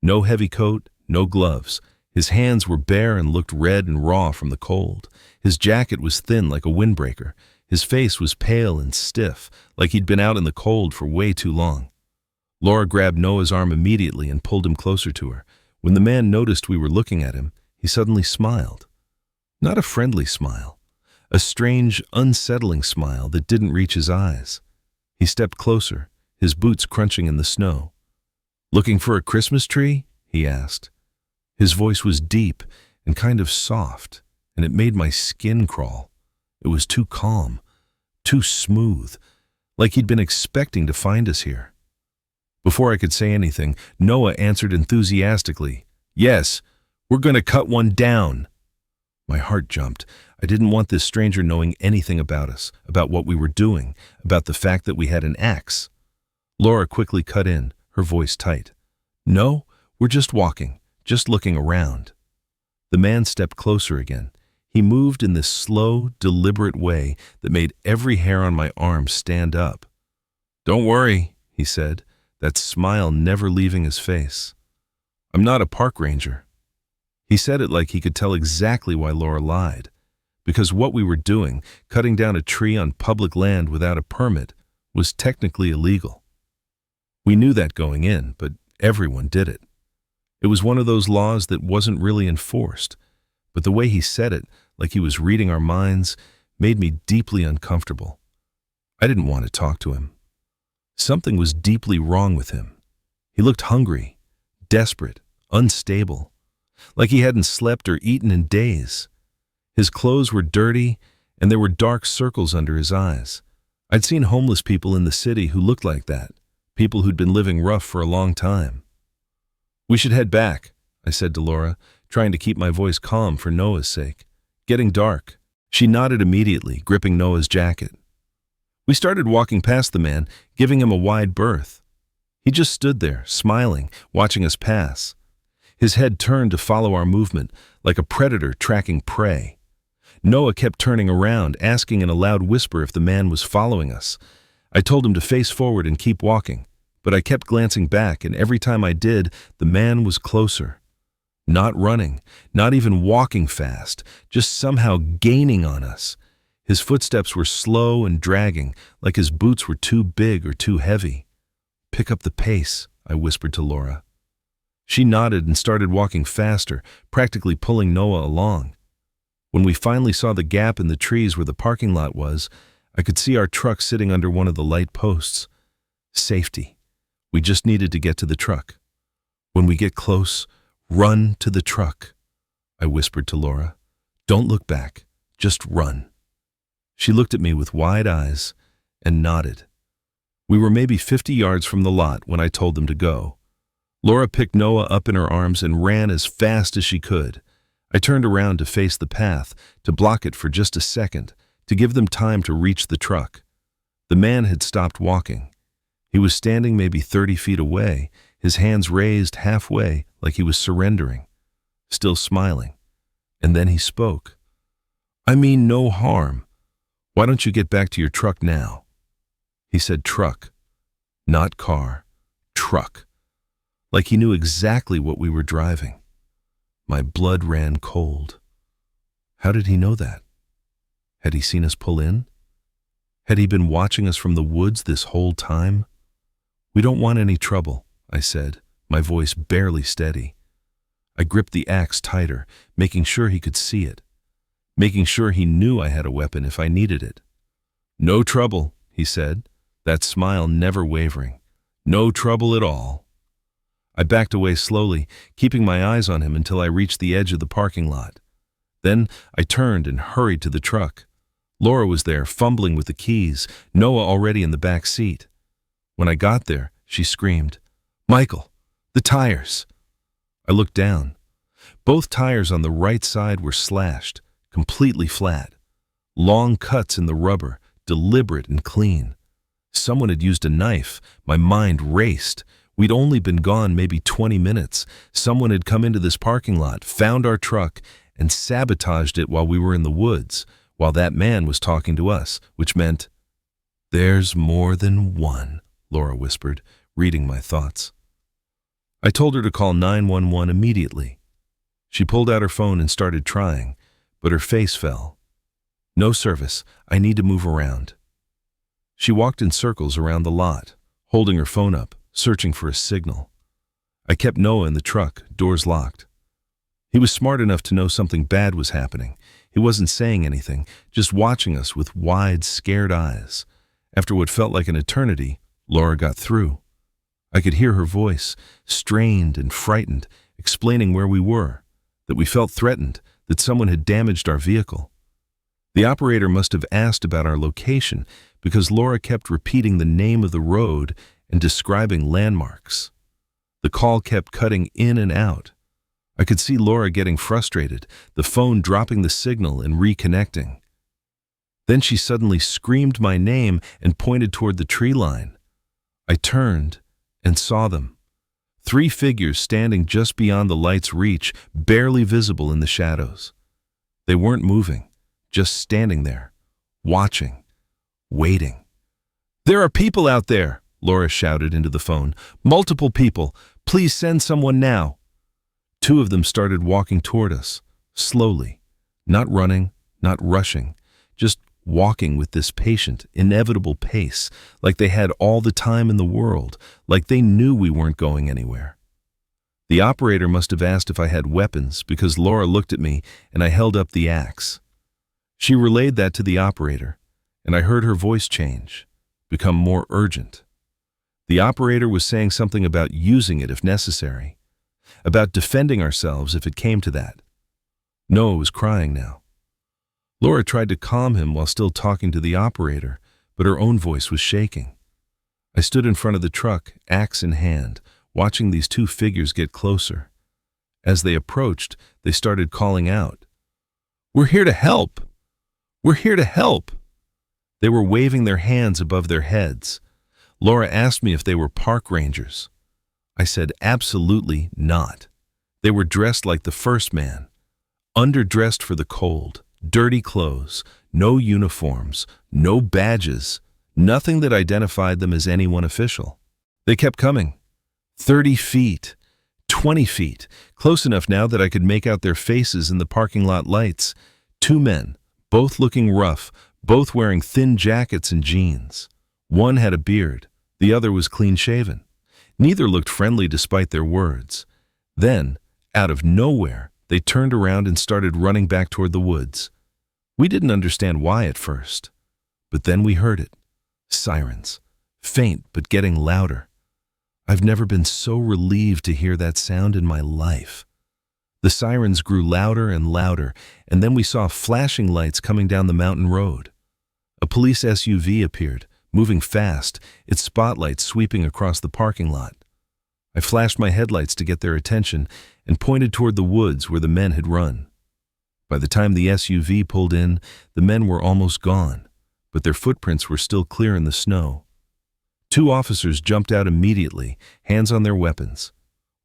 A: No heavy coat, no gloves. His hands were bare and looked red and raw from the cold. His jacket was thin like a windbreaker. His face was pale and stiff, like he'd been out in the cold for way too long. Laura grabbed Noah's arm immediately and pulled him closer to her. When the man noticed we were looking at him, he suddenly smiled. Not a friendly smile, a strange, unsettling smile that didn't reach his eyes. He stepped closer, his boots crunching in the snow. "Looking for a Christmas tree?" he asked. His voice was deep and kind of soft, and it made my skin crawl. It was too calm, too smooth, like he'd been expecting to find us here. Before I could say anything, Noah answered enthusiastically, "Yes, we're going to cut one down." My heart jumped. I didn't want this stranger knowing anything about us, about what we were doing, about the fact that we had an axe. Laura quickly cut in, her voice tight. "No, we're just walking, just looking around." The man stepped closer again. He moved in this slow, deliberate way that made every hair on my arm stand up. "Don't worry," he said, that smile never leaving his face. "I'm not a park ranger." He said it like he could tell exactly why Laura lied. Because what we were doing, cutting down a tree on public land without a permit, was technically illegal. We knew that going in, but everyone did it. It was one of those laws that wasn't really enforced, but the way he said it, like he was reading our minds, made me deeply uncomfortable. I didn't want to talk to him. Something was deeply wrong with him. He looked hungry, desperate, unstable, like he hadn't slept or eaten in days. His clothes were dirty, and there were dark circles under his eyes. I'd seen homeless people in the city who looked like that, people who'd been living rough for a long time. "We should head back," I said to Laura, trying to keep my voice calm for Noah's sake. "Getting dark." She nodded immediately, gripping Noah's jacket. We started walking past the man, giving him a wide berth. He just stood there, smiling, watching us pass. His head turned to follow our movement, like a predator tracking prey. Noah kept turning around, asking in a loud whisper if the man was following us. I told him to face forward and keep walking, but I kept glancing back, and every time I did, the man was closer. Not running, not even walking fast, just somehow gaining on us. His footsteps were slow and dragging, like his boots were too big or too heavy. "Pick up the pace," I whispered to Laura. She nodded and started walking faster, practically pulling Noah along. When we finally saw the gap in the trees where the parking lot was, I could see our truck sitting under one of the light posts. Safety. We just needed to get to the truck. "When we get close, run to the truck," I whispered to Laura. "Don't look back, just run." She looked at me with wide eyes and nodded. We were maybe 50 yards from the lot when I told them to go. Laura picked Noah up in her arms and ran as fast as she could. I turned around to face the path, to block it for just a second, to give them time to reach the truck. The man had stopped walking. He was standing maybe 30 feet away, his hands raised halfway like he was surrendering, still smiling. And then he spoke. "I mean no harm. Why don't you get back to your truck now?" He said truck, not car, truck, like he knew exactly what we were driving. My blood ran cold. How did he know that? Had he seen us pull in? Had he been watching us from the woods this whole time? "We don't want any trouble," I said, my voice barely steady. I gripped the axe tighter, making sure he could see it, making sure he knew I had a weapon if I needed it. "No trouble," he said, that smile never wavering. "No trouble at all." I backed away slowly, keeping my eyes on him until I reached the edge of the parking lot. Then I turned and hurried to the truck. Laura was there, fumbling with the keys, Noah already in the back seat. When I got there, she screamed, "Michael, the tires!" I looked down. Both tires on the right side were slashed, completely flat. Long cuts in the rubber, deliberate and clean. Someone had used a knife. My mind raced. We'd only been gone maybe 20 minutes. Someone had come into this parking lot, found our truck, and sabotaged it while we were in the woods, while that man was talking to us, which meant, "There's more than one," Laura whispered, reading my thoughts. I told her to call 911 immediately. She pulled out her phone and started trying, but her face fell. "No service. I need to move around." She walked in circles around the lot, holding her phone up, searching for a signal. I kept Noah in the truck, doors locked. He was smart enough to know something bad was happening. He wasn't saying anything, just watching us with wide, scared eyes. After what felt like an eternity, Laura got through. I could hear her voice, strained and frightened, explaining where we were, that we felt threatened, that someone had damaged our vehicle. The operator must have asked about our location because Laura kept repeating the name of the road and describing landmarks. The call kept cutting in and out. I could see Laura getting frustrated, the phone dropping the signal and reconnecting. Then she suddenly screamed my name and pointed toward the tree line. I turned and saw them. 3 figures standing just beyond the light's reach, barely visible in the shadows. They weren't moving, just standing there, watching, waiting. "There are people out there," Laura shouted into the phone. "Multiple people. Please send someone now." 2 of them started walking toward us, slowly, not running, not rushing, just walking with this patient, inevitable pace, like they had all the time in the world, like they knew we weren't going anywhere. The operator must have asked if I had weapons because Laura looked at me and I held up the axe. She relayed that to the operator, and I heard her voice change. become more urgent. The operator was saying something about using it if necessary, about defending ourselves if it came to that. Noah was crying now. Laura tried to calm him while still talking to the operator, but her own voice was shaking. I stood in front of the truck, axe in hand, watching these two figures get closer. As they approached, they started calling out, "We're here to help! We're here to help!" They were waving their hands above their heads. Laura asked me if they were park rangers. I said absolutely not. They were dressed like the first man, underdressed for the cold, dirty clothes, no uniforms, no badges, nothing that identified them as anyone official. They kept coming. 30 feet, 20 feet, close enough now that I could make out their faces in the parking lot lights. Two men, both looking rough, both wearing thin jackets and jeans. One had a beard, the other was clean-shaven. Neither looked friendly despite their words. Then, out of nowhere, they turned around and started running back toward the woods. We didn't understand why at first, but then we heard it. Sirens, faint but getting louder. I've never been so relieved to hear that sound in my life. The sirens grew louder and louder, and then we saw flashing lights coming down the mountain road. A police SUV appeared, moving fast, its spotlights sweeping across the parking lot. I flashed my headlights to get their attention and pointed toward the woods where the men had run. By the time the SUV pulled in, the men were almost gone, but their footprints were still clear in the snow. Two officers jumped out immediately, hands on their weapons.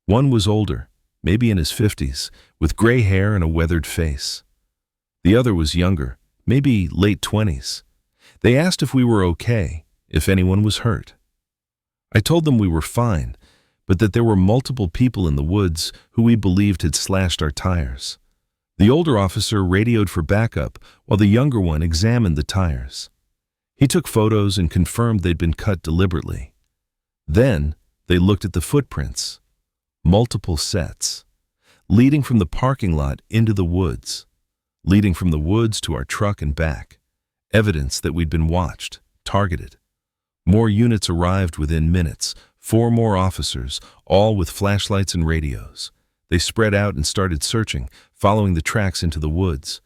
A: One was older, maybe in his 50s, with gray hair and a weathered face. The other was younger, maybe late 20s. They asked if we were okay, if anyone was hurt. I told them we were fine, but that there were multiple people in the woods who we believed had slashed our tires. The older officer radioed for backup while the younger one examined the tires. He took photos and confirmed they'd been cut deliberately. Then they looked at the footprints, multiple sets, leading from the parking lot into the woods, leading from the woods to our truck and back, evidence that we'd been watched, targeted. More units arrived within minutes, 4 more officers, all with flashlights and radios. They spread out and started searching, following the tracks into the woods.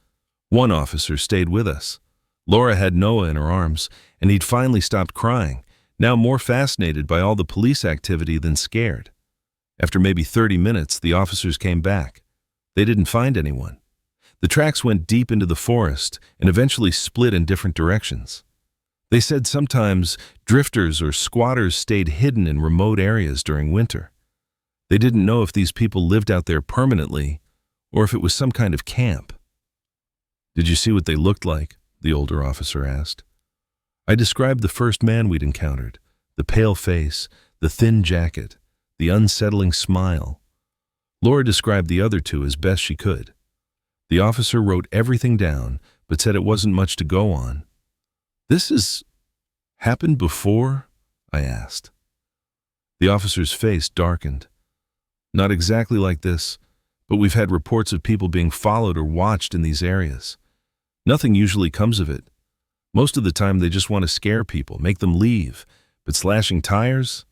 A: One officer stayed with us. Laura had Noah in her arms, and he'd finally stopped crying, now more fascinated by all the police activity than scared. After maybe 30 minutes, the officers came back. They didn't find anyone. The tracks went deep into the forest and eventually split in different directions. They said sometimes drifters or squatters stayed hidden in remote areas during winter. They didn't know if these people lived out there permanently or if it was some kind of camp. "Did you see what they looked like?" the older officer asked. I described the first man we'd encountered, the pale face, the thin jacket, the unsettling smile. Laura described the other two as best she could. The officer wrote everything down, but said it wasn't much to go on. "This has happened before?" I asked. The officer's face darkened. "Not exactly like this, but we've had reports of people being followed or watched in these areas. Nothing usually comes of it. Most of the time they just want to scare people, make them leave, but slashing tires?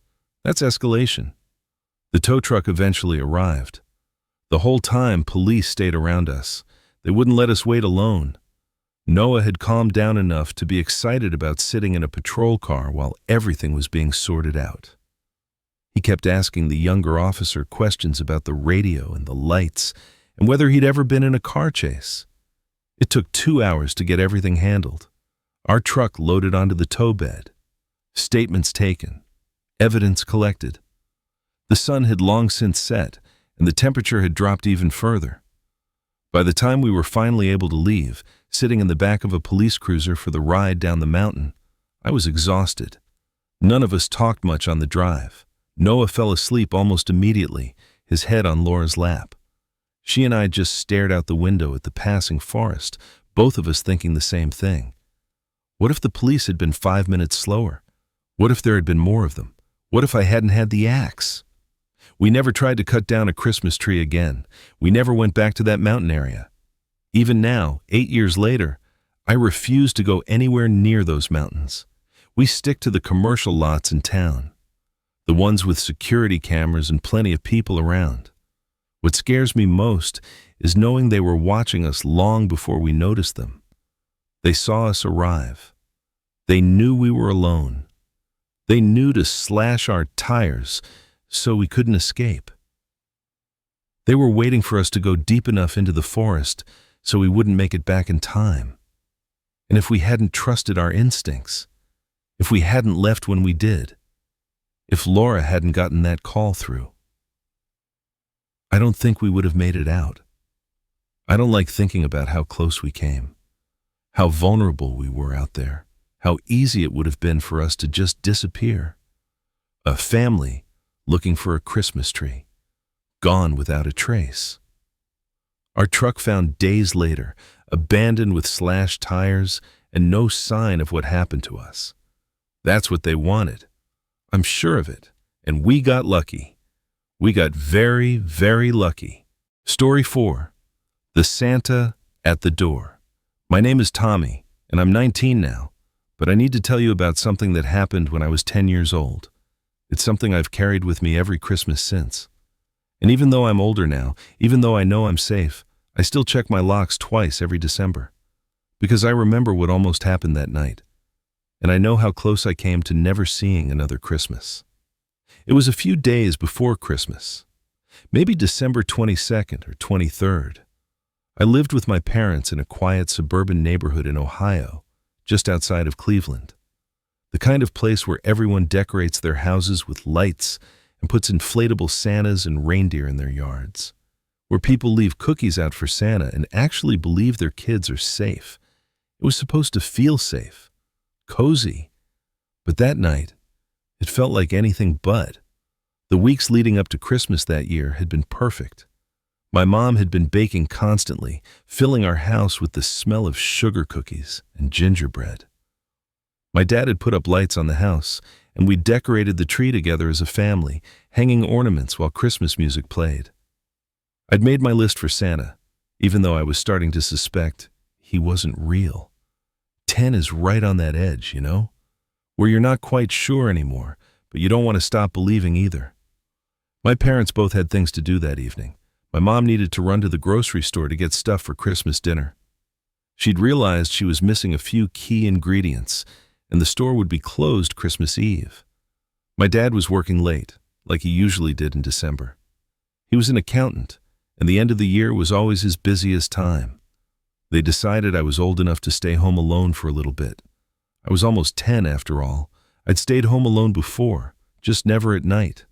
A: That's escalation." The tow truck eventually arrived. The whole time police stayed around us. They wouldn't let us wait alone. Noah had calmed down enough to be excited about sitting in a patrol car while everything was being sorted out. He kept asking the younger officer questions about the radio and the lights and whether he'd ever been in a car chase. It took 2 hours to get everything handled. Our truck loaded onto the tow bed. Statements taken. Evidence collected. The sun had long since set, and the temperature had dropped even further. By the time we were finally able to leave, sitting in the back of a police cruiser for the ride down the mountain, I was exhausted. None of us talked much on the drive. Noah fell asleep almost immediately, his head on Laura's lap. She and I just stared out the window at the passing forest, both of us thinking the same thing. What if the police had been 5 minutes slower? What if there had been more of them? What if I hadn't had the axe? We never tried to cut down a Christmas tree again. We never went back to that mountain area. Even now, 8 years later, I refuse to go anywhere near those mountains. We stick to the commercial lots in town, the ones with security cameras and plenty of people around. What scares me most is knowing they were watching us long before we noticed them. They saw us arrive. They knew we were alone. They knew to slash our tires so we couldn't escape. They were waiting for us to go deep enough into the forest so we wouldn't make it back in time. And if we hadn't trusted our instincts, if we hadn't left when we did, if Laura hadn't gotten that call through, I don't think we would have made it out. I don't like thinking about how close we came, how vulnerable we were out there, how easy it would have been for us to just disappear. A family looking for a Christmas tree, gone without a trace. Our truck found days later, abandoned with slashed tires and no sign of what happened to us. That's what they wanted. I'm sure of it. And we got lucky. We got very, very lucky. Story 4. The Santa at the Door. My name is Tommy, and I'm 19 now, but I need to tell you about something that happened when I was 10 years old. It's something I've carried with me every Christmas since. And even though I'm older now, even though I know I'm safe, I still check my locks twice every December. Because I remember what almost happened that night. And I know how close I came to never seeing another Christmas. It was a few days before Christmas, maybe December 22nd or 23rd. I lived with my parents in a quiet suburban neighborhood in Ohio, just outside of Cleveland. The kind of place where everyone decorates their houses with lights and puts inflatable Santas and reindeer in their yards. Where people leave cookies out for Santa and actually believe their kids are safe. It was supposed to feel safe, cozy. But that night, it felt like anything but. The weeks leading up to Christmas that year had been perfect. My mom had been baking constantly, filling our house with the smell of sugar cookies and gingerbread. My dad had put up lights on the house, and we decorated the tree together as a family, hanging ornaments while Christmas music played. I'd made my list for Santa, even though I was starting to suspect he wasn't real. 10 is right on that edge, you know? Where you're not quite sure anymore, but you don't want to stop believing either. My parents both had things to do that evening. My mom needed to run to the grocery store to get stuff for Christmas dinner. She'd realized she was missing a few key ingredients, and the store would be closed Christmas Eve. My dad was working late, like he usually did in December. He was an accountant, and the end of the year was always his busiest time. They decided I was old enough to stay home alone for a little bit. I was almost 10 after all. I'd stayed home alone before, just never at night.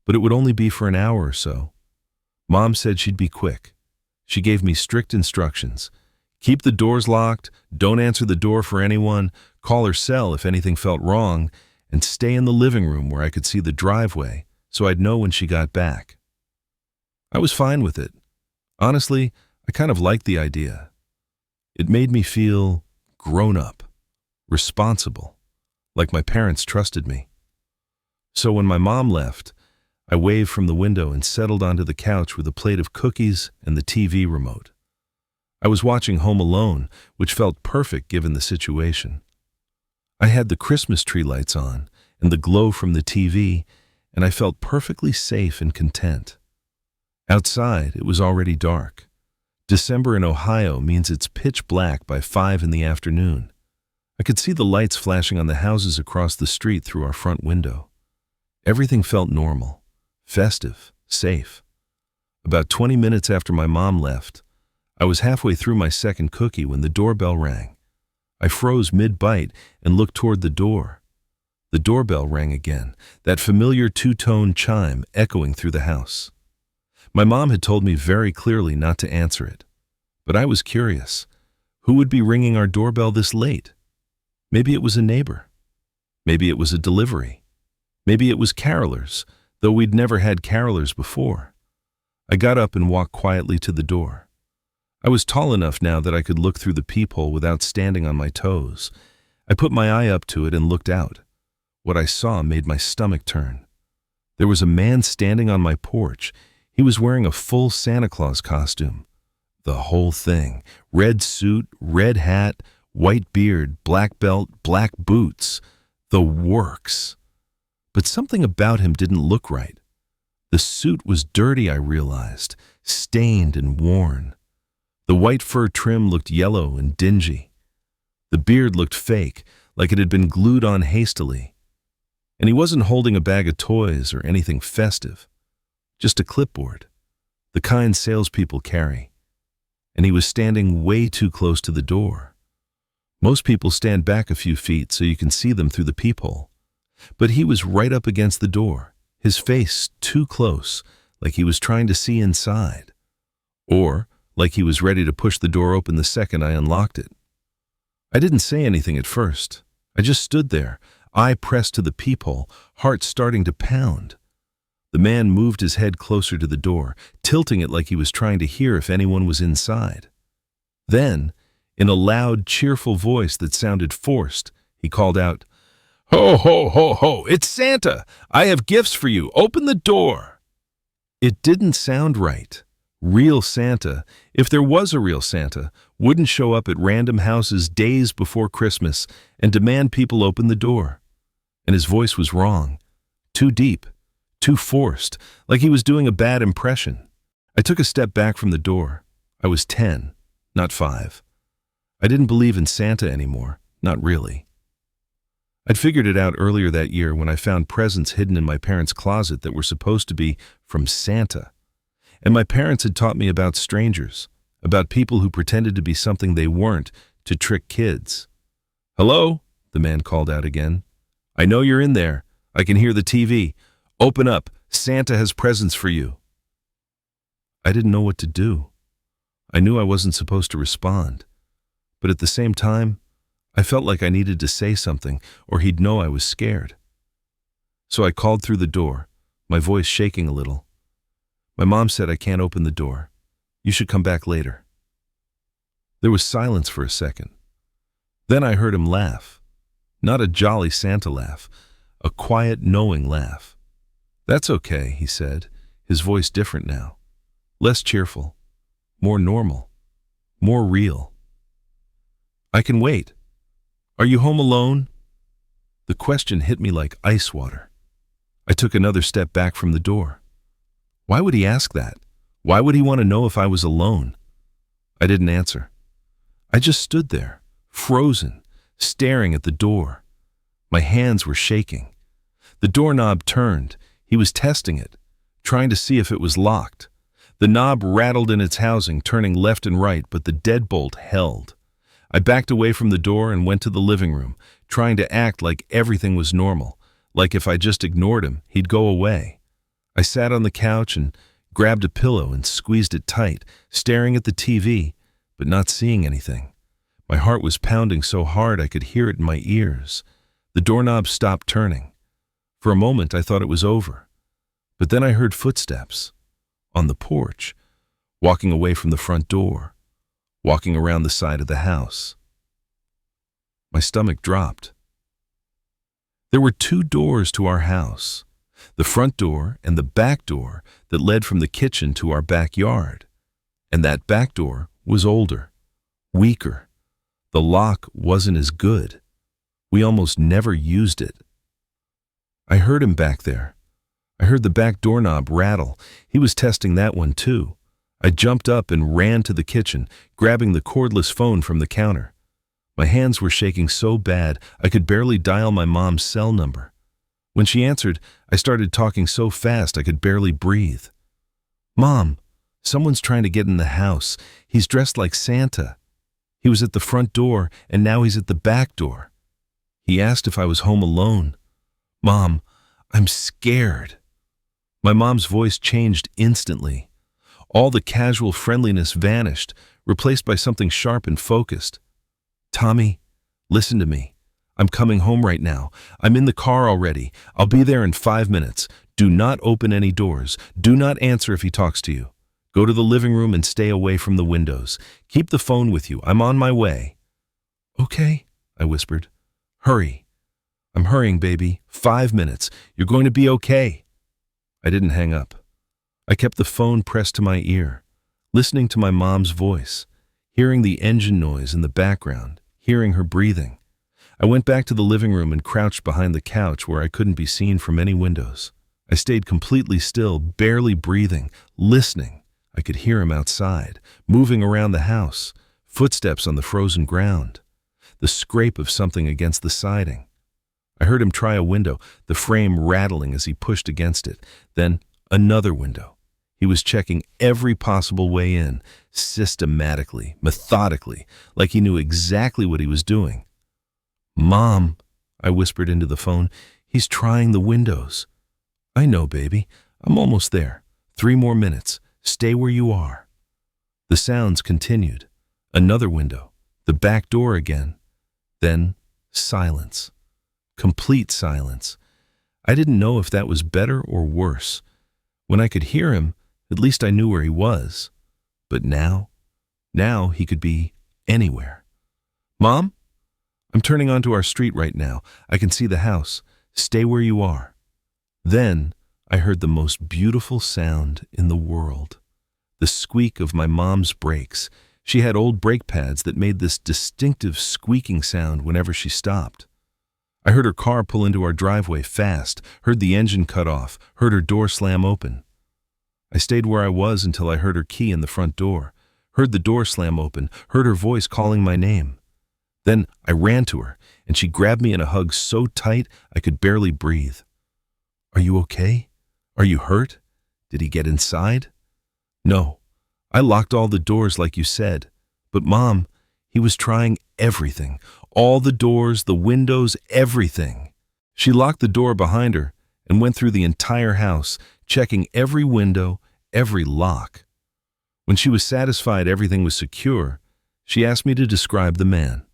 A: But it would only be for an hour or so. Mom said she'd be quick. She gave me strict instructions. Keep the doors locked, don't answer the door for anyone, call her cell if anything felt wrong, and stay in the living room where I could see the driveway so I'd know when she got back. I was fine with it. Honestly, I kind of liked the idea. It made me feel grown up, responsible, like my parents trusted me. So when my mom left, I waved from the window and settled onto the couch with a plate of cookies and the TV remote. I was watching Home Alone, which felt perfect given the situation. I had the Christmas tree lights on and the glow from the TV, and I felt perfectly safe and content. Outside, it was already dark. December in Ohio means it's pitch black by 5 in the afternoon. I could see the lights flashing on the houses across the street through our front window. Everything felt normal, festive, safe. About 20 minutes after my mom left, I was halfway through my second cookie when the doorbell rang. I froze mid-bite and looked toward the door. The doorbell rang again, that familiar two-tone chime echoing through the house. My mom had told me very clearly not to answer it, but I was curious. Who would be ringing our doorbell this late? Maybe it was a neighbor. Maybe it was a delivery. Maybe it was carolers, though we'd never had carolers before. I got up and walked quietly to the door. I was tall enough now that I could look through the peephole without standing on my toes. I put my eye up to it and looked out. What I saw made my stomach turn. There was a man standing on my porch. He was wearing a full Santa Claus costume. The whole thing. Red suit, red hat, white beard, black belt, black boots. The works. But something about him didn't look right. The suit was dirty, I realized, stained and worn. The white fur trim looked yellow and dingy. The beard looked fake, like it had been glued on hastily. And he wasn't holding a bag of toys or anything festive. Just a clipboard, the kind salespeople carry. And he was standing way too close to the door. Most people stand back a few feet so you can see them through the peephole. But he was right up against the door, his face too close, like he was trying to see inside. Or like he was ready to push the door open the second I unlocked it. I didn't say anything at first. I just stood there, eye pressed to the peephole, heart starting to pound. The man moved his head closer to the door, tilting it like he was trying to hear if anyone was inside. Then, in a loud, cheerful voice that sounded forced, he called out, "Ho, ho, ho, ho! It's Santa! I have gifts for you! Open the door!" It didn't sound right. Real Santa, if there was a real Santa, wouldn't show up at random houses days before Christmas and demand people open the door. And his voice was wrong. Too deep. Too forced, like he was doing a bad impression. I took a step back from the door. I was 10, not 5. I didn't believe in Santa anymore, not really. I'd figured it out earlier that year when I found presents hidden in my parents' closet that were supposed to be from Santa. And my parents had taught me about strangers, about people who pretended to be something they weren't to trick kids. "Hello?" the man called out again. "I know you're in there. I can hear the TV. Open up. Santa has presents for you." I didn't know what to do. I knew I wasn't supposed to respond. But at the same time, I felt like I needed to say something or he'd know I was scared. So I called through the door, my voice shaking a little. "My mom said I can't open the door. You should come back later." There was silence for a second. Then I heard him laugh. Not a jolly Santa laugh, a quiet, knowing laugh. "That's okay," he said, his voice different now. Less cheerful, more normal, more real. "I can wait. Are you home alone?" The question hit me like ice water. I took another step back from the door. Why would he ask that? Why would he want to know if I was alone? I didn't answer. I just stood there, frozen, staring at the door. My hands were shaking. The doorknob turned. He was testing it, trying to see if it was locked. The knob rattled in its housing, turning left and right, but the deadbolt held. I backed away from the door and went to the living room, trying to act like everything was normal, like if I just ignored him, he'd go away. I sat on the couch and grabbed a pillow and squeezed it tight, staring at the TV, but not seeing anything. My heart was pounding so hard I could hear it in my ears. The doorknob stopped turning. For a moment I thought it was over. But then I heard footsteps. On the porch, walking away from the front door, walking around the side of the house. My stomach dropped. There were 2 doors to our house. The front door and the back door that led from the kitchen to our backyard. And that back door was older, weaker. The lock wasn't as good. We almost never used it. I heard him back there. I heard the back doorknob rattle. He was testing that one too. I jumped up and ran to the kitchen, grabbing the cordless phone from the counter. My hands were shaking so bad I could barely dial my mom's cell number. When she answered, I started talking so fast I could barely breathe. "Mom, someone's trying to get in the house. He's dressed like Santa. He was at the front door and now he's at the back door. He asked if I was home alone. Mom, I'm scared." My mom's voice changed instantly. All the casual friendliness vanished, replaced by something sharp and focused. "Tommy, listen to me. I'm coming home right now. I'm in the car already. I'll be there in 5 minutes. Do not open any doors. Do not answer if he talks to you. Go to the living room and stay away from the windows. Keep the phone with you. I'm on my way." "Okay," I whispered. "Hurry." "I'm hurrying, baby. 5 minutes. You're going to be okay." I didn't hang up. I kept the phone pressed to my ear, listening to my mom's voice, hearing the engine noise in the background, hearing her breathing. I went back to the living room and crouched behind the couch where I couldn't be seen from any windows. I stayed completely still, barely breathing, listening. I could hear him outside, moving around the house, footsteps on the frozen ground, the scrape of something against the siding. I heard him try a window, the frame rattling as he pushed against it. Then another window. He was checking every possible way in, systematically, methodically, like he knew exactly what he was doing. "Mom," I whispered into the phone, "he's trying the windows." "I know, baby. I'm almost there. 3 more minutes. Stay where you are." The sounds continued. Another window. The back door again. Then silence. Complete silence. I didn't know if that was better or worse. When I could hear him, at least I knew where he was. But now he could be anywhere. "Mom? I'm turning onto our street right now. I can see the house. Stay where you are." Then I heard the most beautiful sound in the world. The squeak of my mom's brakes. She had old brake pads that made this distinctive squeaking sound whenever she stopped. I heard her car pull into our driveway fast, heard the engine cut off, heard her door slam open. I stayed where I was until I heard her key in the front door, heard the door slam open, heard her voice calling my name. Then I ran to her, and she grabbed me in a hug so tight I could barely breathe. "Are you okay? Are you hurt? Did he get inside?" "No. I locked all the doors like you said. But Mom, he was trying everything. All the doors, the windows, everything." She locked the door behind her and went through the entire house, checking every window, every lock. When she was satisfied everything was secure, she asked me to describe the man.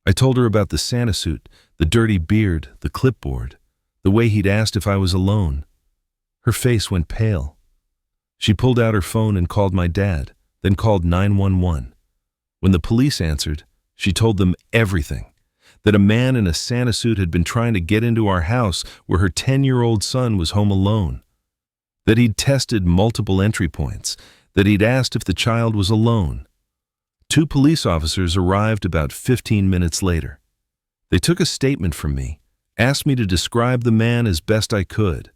A: I told her about the Santa suit, the dirty beard, the clipboard, the way he'd asked if I was alone. Her face went pale. She pulled out her phone and called my dad, then called 911. When the police answered, she told them everything, that a man in a Santa suit had been trying to get into our house where her 10-year-old son was home alone, that he'd tested multiple entry points, that he'd asked if the child was alone. 2 police officers arrived about 15 minutes later. They took a statement from me, asked me to describe the man as best I could.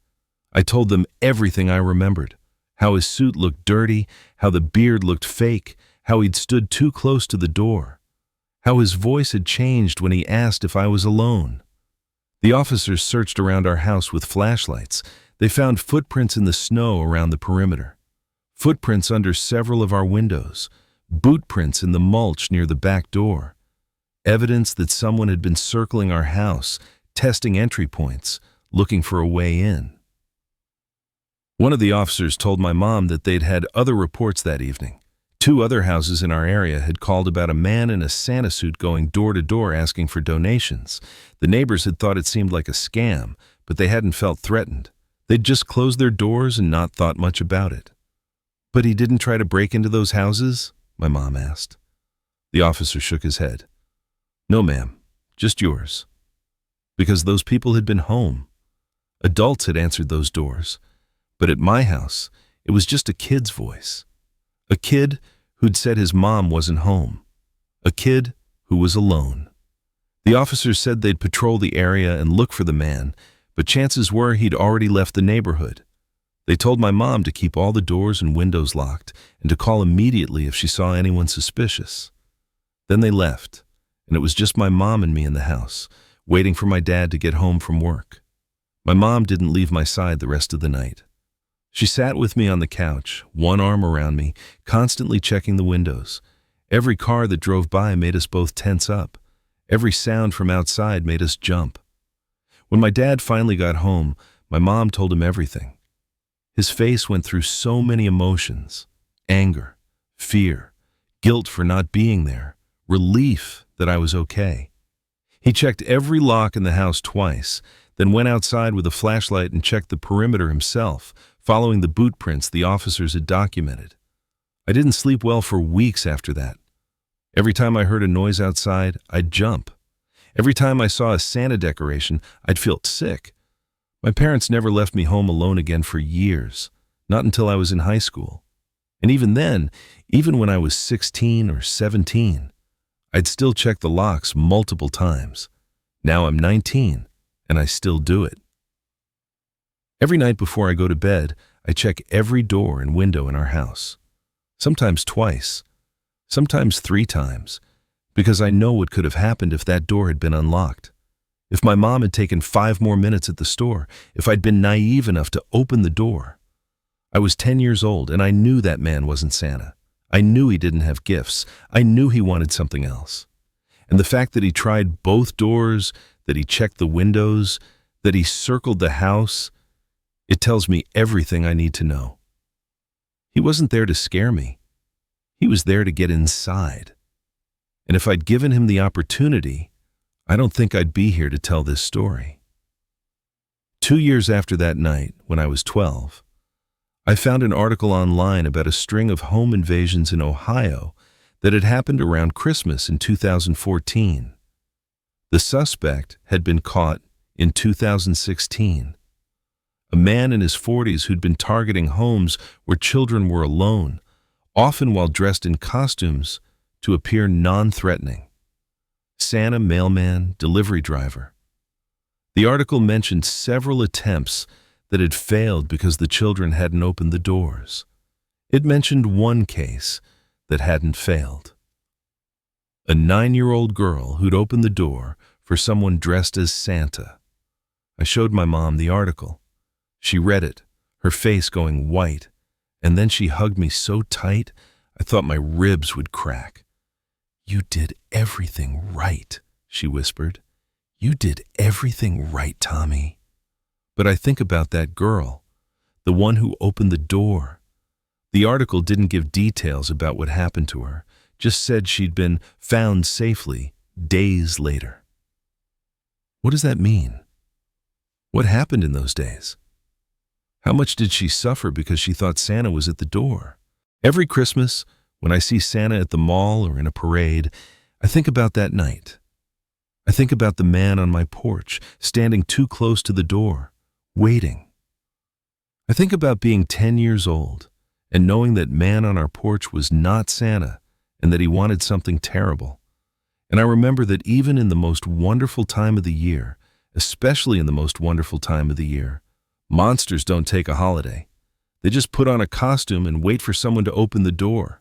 A: I told them everything I remembered, how his suit looked dirty, how the beard looked fake, how he'd stood too close to the door, how his voice had changed when he asked if I was alone. The officers searched around our house with flashlights. They found footprints in the snow around the perimeter, footprints under several of our windows, boot prints in the mulch near the back door, evidence that someone had been circling our house, testing entry points, looking for a way in. One of the officers told my mom that they'd had other reports that evening. 2 other houses in our area had called about a man in a Santa suit going door to door asking for donations. The neighbors had thought it seemed like a scam, but they hadn't felt threatened. They'd just closed their doors and not thought much about it. "But he didn't try to break into those houses?" my mom asked. The officer shook his head. "No, ma'am, just yours." Because those people had been home. Adults had answered those doors. But at my house, it was just a kid's voice. A kid who'd said his mom wasn't home. A kid who was alone. The officers said they'd patrol the area and look for the man, but chances were he'd already left the neighborhood. They told my mom to keep all the doors and windows locked and to call immediately if she saw anyone suspicious. Then they left, and it was just my mom and me in the house, waiting for my dad to get home from work. My mom didn't leave my side the rest of the night. She sat with me on the couch, one arm around me, constantly checking the windows. Every car that drove by made us both tense up. Every sound from outside made us jump. When my dad finally got home, my mom told him everything. His face went through so many emotions: anger, fear, guilt for not being there, relief that I was okay. He checked every lock in the house twice, then went outside with a flashlight and checked the perimeter himself, following the boot prints the officers had documented. I didn't sleep well for weeks after that. Every time I heard a noise outside, I'd jump. Every time I saw a Santa decoration, I'd feel sick. My parents never left me home alone again for years, not until I was in high school. And even then, even when I was 16 or 17, I'd still check the locks multiple times. Now I'm 19, and I still do it. Every night before I go to bed, I check every door and window in our house. Sometimes twice, sometimes 3 times, because I know what could have happened if that door had been unlocked. If my mom had taken 5 more minutes at the store, if I'd been naive enough to open the door. I was 10 years old, and I knew that man wasn't Santa. I knew he didn't have gifts. I knew he wanted something else. And the fact that he tried both doors, that he checked the windows, that he circled the house, it tells me everything I need to know. He wasn't there to scare me. He was there to get inside. And if I'd given him the opportunity, I don't think I'd be here to tell this story. 2 years after that night, when I was 12, I found an article online about a string of home invasions in Ohio that had happened around Christmas in 2014. The suspect had been caught in 2016. A man in his 40s who'd been targeting homes where children were alone, often while dressed in costumes to appear non-threatening. Santa, mailman, delivery driver. The article mentioned several attempts that had failed because the children hadn't opened the doors. It mentioned one case that hadn't failed. A 9-year-old girl who'd opened the door for someone dressed as Santa. I showed my mom the article. She read it, her face going white, and then she hugged me so tight I thought my ribs would crack. "You did everything right," she whispered. "You did everything right, Tommy." But I think about that girl, the one who opened the door. The article didn't give details about what happened to her, just said she'd been found safely days later. What does that mean? What happened in those days? How much did she suffer because she thought Santa was at the door? Every Christmas, when I see Santa at the mall or in a parade, I think about that night. I think about the man on my porch, standing too close to the door, waiting. I think about being 10 years old and knowing that man on our porch was not Santa and that he wanted something terrible. And I remember that even in the most wonderful time of the year, especially in the most wonderful time of the year, monsters don't take a holiday. They just put on a costume and wait for someone to open the door.